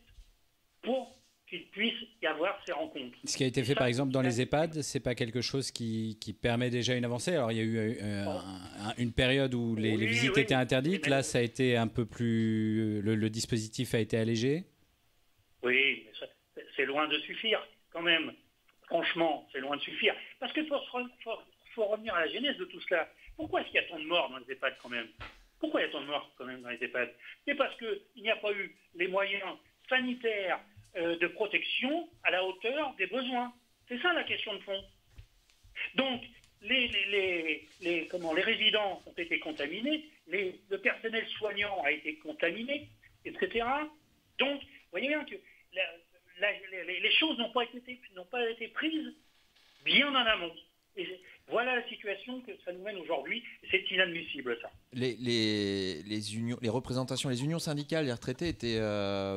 pour qu'il puisse y avoir ces rencontres. Ce qui a été fait par exemple dans les EHPAD, c'est pas quelque chose qui permet déjà une avancée. Alors il y a eu une période où les visites étaient interdites. Là, ça a été un peu plus... Le dispositif a été allégé. Oui, mais c'est loin de suffire quand même. Franchement, c'est loin de suffire. Parce qu'il faut revenir à la genèse de tout cela. Pourquoi est-ce qu'il y a tant de morts dans les EHPAD quand même? Pourquoi il y a tant de morts quand même dans les EHPAD? C'est parce qu'il n'y a pas eu les moyens sanitaires de protection à la hauteur des besoins. C'est ça la question de fond. Donc, les résidents ont été contaminés, le personnel soignant a été contaminé, etc. Donc, vous voyez bien que les choses n'ont pas été prises bien en amont. Et voilà la situation que ça nous mène aujourd'hui. C'est inadmissible, ça. Les représentations, les unions syndicales, les retraités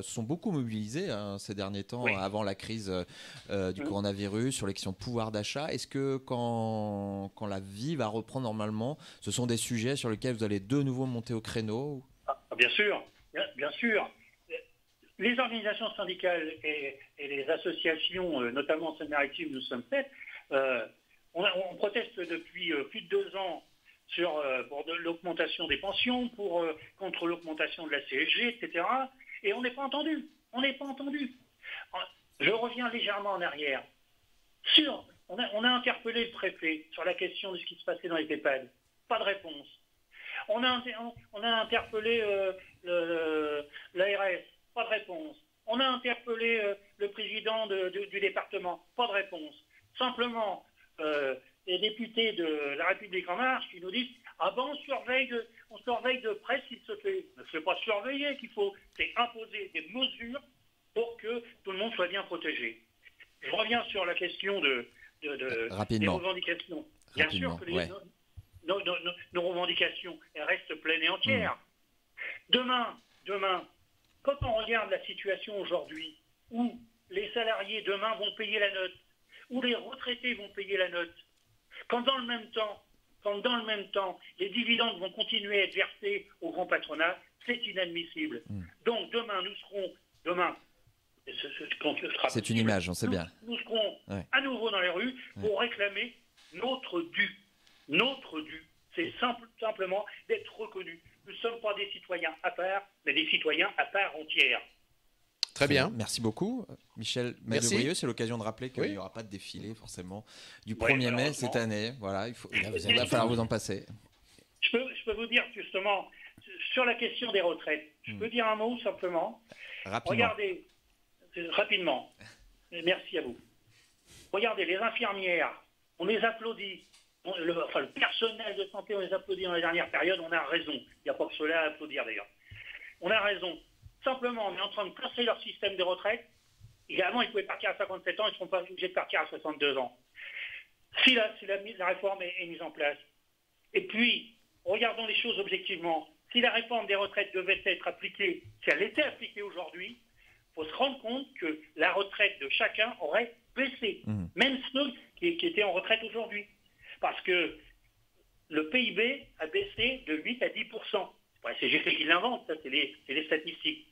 sont beaucoup mobilisés ces derniers temps, avant la crise du coronavirus, sur les questions de pouvoir d'achat. Est-ce que quand la vie va reprendre normalement, ce sont des sujets sur lesquels vous allez de nouveau monter au créneau? Bien sûr, bien sûr. Les organisations syndicales et les associations, notamment Seine-Maritime, nous sommes faites. On proteste depuis plus de 2 ans pour l'augmentation des pensions, contre l'augmentation de la CSG, etc. Et on n'est pas entendu. On n'est pas entendu. Je reviens légèrement en arrière. On a interpellé le préfet sur la question de ce qui se passait dans les EHPAD. Pas de réponse. On a interpellé l'ARS. Pas de réponse. On a interpellé le président du département. Pas de réponse. Simplement, les députés de La République En Marche qui nous disent « Ah ben, on surveille de près ce qui se fait ». Ce n'est pas surveiller qu'il faut, c'est imposer des mesures pour que tout le monde soit bien protégé. Je reviens sur la question des revendications. Bien sûr que nos revendications elles restent pleines et entières. Demain, quand on regarde la situation aujourd'hui, où les salariés demain vont payer la note, où les retraités vont payer la note, quand dans le même temps, les dividendes vont continuer à être versés au grand patronat, c'est inadmissible. Donc demain, c'est une image, on sait bien. Nous serons à nouveau dans les rues pour réclamer notre dû. Notre dû, c'est simplement d'être reconnus. Nous ne sommes pas des citoyens à part, mais des citoyens à part entière. Très bien. Merci beaucoup. Michel Madebrieux, c'est l'occasion de rappeler qu'il n'y aura pas de défilé forcément du 1er mai cette année. Voilà, il va falloir vous en passer. Je peux vous dire justement, sur la question des retraites, je peux dire un mot simplement. Rapidement. Regardez, rapidement, merci à vous. Regardez, les infirmières, on les applaudit. Le personnel de santé, on les applaudit dans la dernière période, on a raison. Il n'y a pas que cela à applaudir d'ailleurs. On a raison. Simplement, on est en train de casser leur système de retraite. Et avant, ils pouvaient partir à 57 ans, ils ne seront pas obligés de partir à 62 ans. Si la réforme est mise en place. Et puis, regardons les choses objectivement. Si la réforme des retraites devait être appliquée, si elle était appliquée aujourd'hui, il faut se rendre compte que la retraite de chacun aurait baissé. Même ceux qui étaient en retraite aujourd'hui. Parce que le PIB a baissé de 8 à 10%. C'est pas la CGT qui l'invente, ça c'est les statistiques.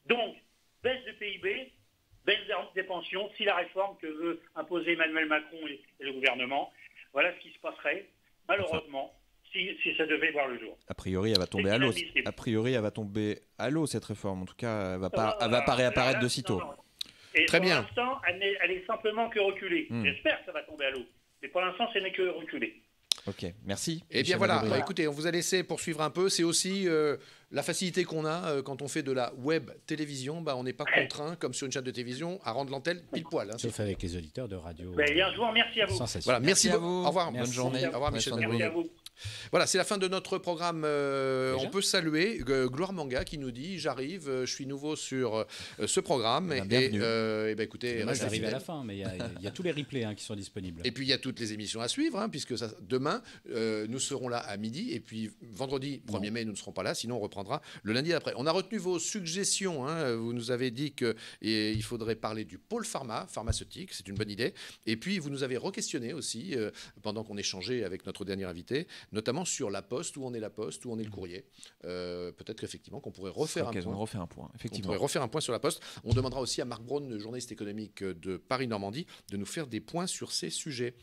Donc, baisse du PIB, baisse des pensions, si la réforme que veut imposer Emmanuel Macron et le gouvernement, voilà ce qui se passerait, malheureusement, si ça devait voir le jour. A priori, elle va tomber à l'eau. A priori, elle va tomber à l'eau, cette réforme. En tout cas, elle va pas réapparaître de sitôt. Et très bien. Pour l'instant, elle est simplement que reculée. J'espère que ça va tomber à l'eau. Mais pour l'instant, ce n'est que reculé. Ok, merci. Et bien voilà, écoutez, on vous a laissé poursuivre un peu. C'est aussi la facilité qu'on a quand on fait de la web télévision. On n'est pas contraint, comme sur une chaîne de télévision, à rendre l'antenne pile poil. Sauf avec les auditeurs de radio. Bien, je vous remercie à vous. Voilà, merci à vous. Au revoir. Bonne journée. Au revoir, Michel. Merci à vous. Voilà, c'est la fin de notre programme. On peut saluer Gloire Manga qui nous dit: j'arrive, je suis nouveau sur ce programme. Et écoutez, moi j'arrive à la fin, mais il y a tous les replays qui sont disponibles. Et puis il y a toutes les émissions à suivre, puisque demain nous serons là à midi, et puis vendredi 1er mai nous ne serons pas là, sinon on reprendra le lundi d'après. On a retenu vos suggestions. Vous nous avez dit qu'il faudrait parler du pôle pharmaceutique, c'est une bonne idée. Et puis vous nous avez re-questionné aussi pendant qu'on échangeait avec notre dernier invité, notamment sur la Poste, où en est la Poste, où en est le courrier. Peut-être qu'effectivement qu'on pourrait refaire un point. Effectivement. On pourrait refaire un point sur la Poste. On demandera aussi à Marc Braun, journaliste économique de Paris-Normandie, de nous faire des points sur ces sujets.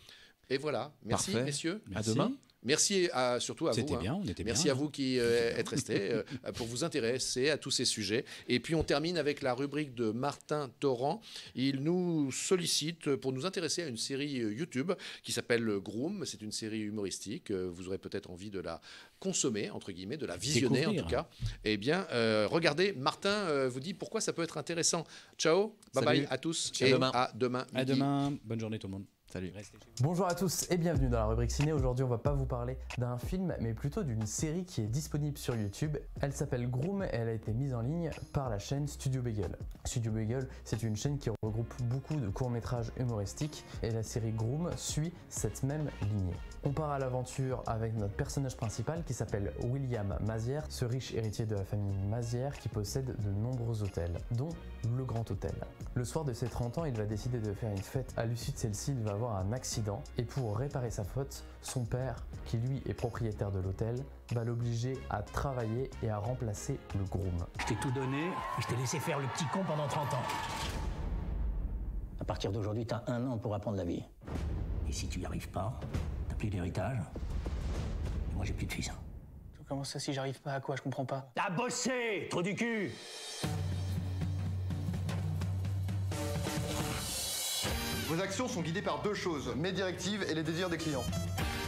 Et voilà. Merci, parfait. Messieurs. Merci. À demain. Merci surtout à vous. C'était bien, on était Merci bien. à vous qui êtes restés pour vous intéresser à tous ces sujets. Et puis on termine avec la rubrique de Martin Torrent. Il nous sollicite pour nous intéresser à une série YouTube qui s'appelle Groom. C'est une série humoristique. Vous aurez peut-être envie de la consommer, entre guillemets, de la visionner en tout cas. Eh bien, regardez, Martin vous dit pourquoi ça peut être intéressant. Ciao, bye bye à tous. Et à demain. À demain. Bonne journée tout le monde. Salut. Bonjour à tous et bienvenue dans la rubrique ciné. Aujourd'hui, on va pas vous parler d'un film, mais plutôt d'une série qui est disponible sur YouTube. Elle s'appelle Groom et elle a été mise en ligne par la chaîne Studio Bagel. Studio Bagel, c'est une chaîne qui regroupe beaucoup de courts-métrages humoristiques et la série Groom suit cette même lignée. On part à l'aventure avec notre personnage principal qui s'appelle William Mazière, ce riche héritier de la famille Mazière qui possède de nombreux hôtels, dont le Grand Hôtel. Le soir de ses 30 ans, il va décider de faire une fête. À l'issue de celle-ci, il va avoir un accident et pour réparer sa faute, son père, qui lui est propriétaire de l'hôtel, va l'obliger à travailler et à remplacer le groom. Je t'ai tout donné, je t'ai laissé faire le petit con pendant 30 ans. À partir d'aujourd'hui, t'as 1 an pour apprendre la vie. Et si tu y arrives pas, t'as plus d'héritage. Et moi, j'ai plus de fils. Comment ça, si j'arrive pas à quoi? Je comprends pas. À bosser, trou du cul! Vos actions sont guidées par 2 choses, mes directives et les désirs des clients.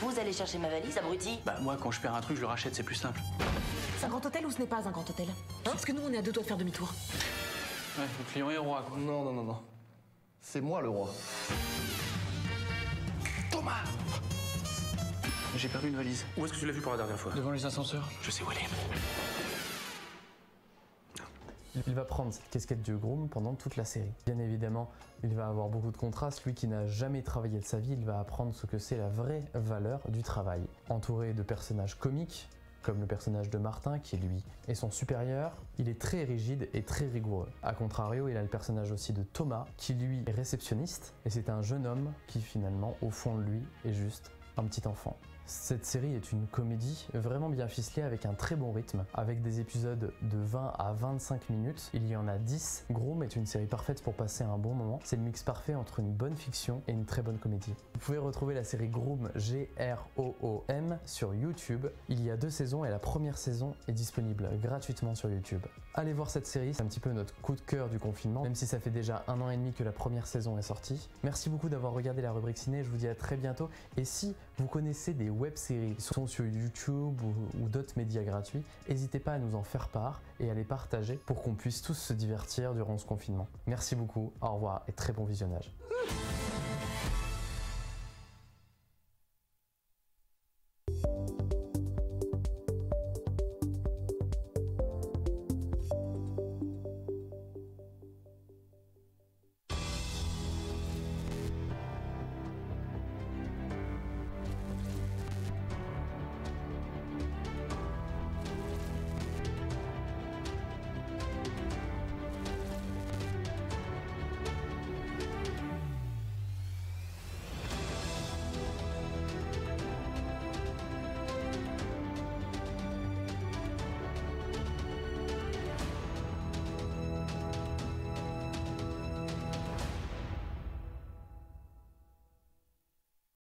Vous allez chercher ma valise, abruti? Bah moi, quand je perds un truc, je le rachète, c'est plus simple. C'est un grand hôtel ou ce n'est pas un grand hôtel? Parce que nous, on est à 2 doigts de faire demi-tour. Ouais, le client est roi, quoi. Non, non, non, non. C'est moi le roi. Thomas! J'ai perdu une valise. Où est-ce que tu l'as vu pour la dernière fois? Devant les ascenseurs. Je sais où elle est. Il va prendre cette casquette de groom pendant toute la série. Bien évidemment, il va avoir beaucoup de contrastes. Lui qui n'a jamais travaillé de sa vie, il va apprendre ce que c'est la vraie valeur du travail. Entouré de personnages comiques, comme le personnage de Martin qui lui est son supérieur, il est très rigide et très rigoureux. A contrario, il a le personnage aussi de Thomas qui lui est réceptionniste et c'est un jeune homme qui finalement, au fond de lui, est juste un petit enfant. Cette série est une comédie vraiment bien ficelée avec un très bon rythme, avec des épisodes de 20 à 25 minutes. Il y en a 10. Groom est une série parfaite pour passer un bon moment. C'est le mix parfait entre une bonne fiction et une très bonne comédie. Vous pouvez retrouver la série Groom, G-R-O-O-M, sur YouTube. Il y a 2 saisons et la première saison est disponible gratuitement sur YouTube. Allez voir cette série, c'est un petit peu notre coup de cœur du confinement, même si ça fait déjà 1 an et demi que la première saison est sortie. Merci beaucoup d'avoir regardé la rubrique ciné, je vous dis à très bientôt. Et si Vous connaissez des web-séries qui sont sur YouTube ou d'autres médias gratuits, n'hésitez pas à nous en faire part et à les partager pour qu'on puisse tous se divertir durant ce confinement. Merci beaucoup, au revoir et très bon visionnage.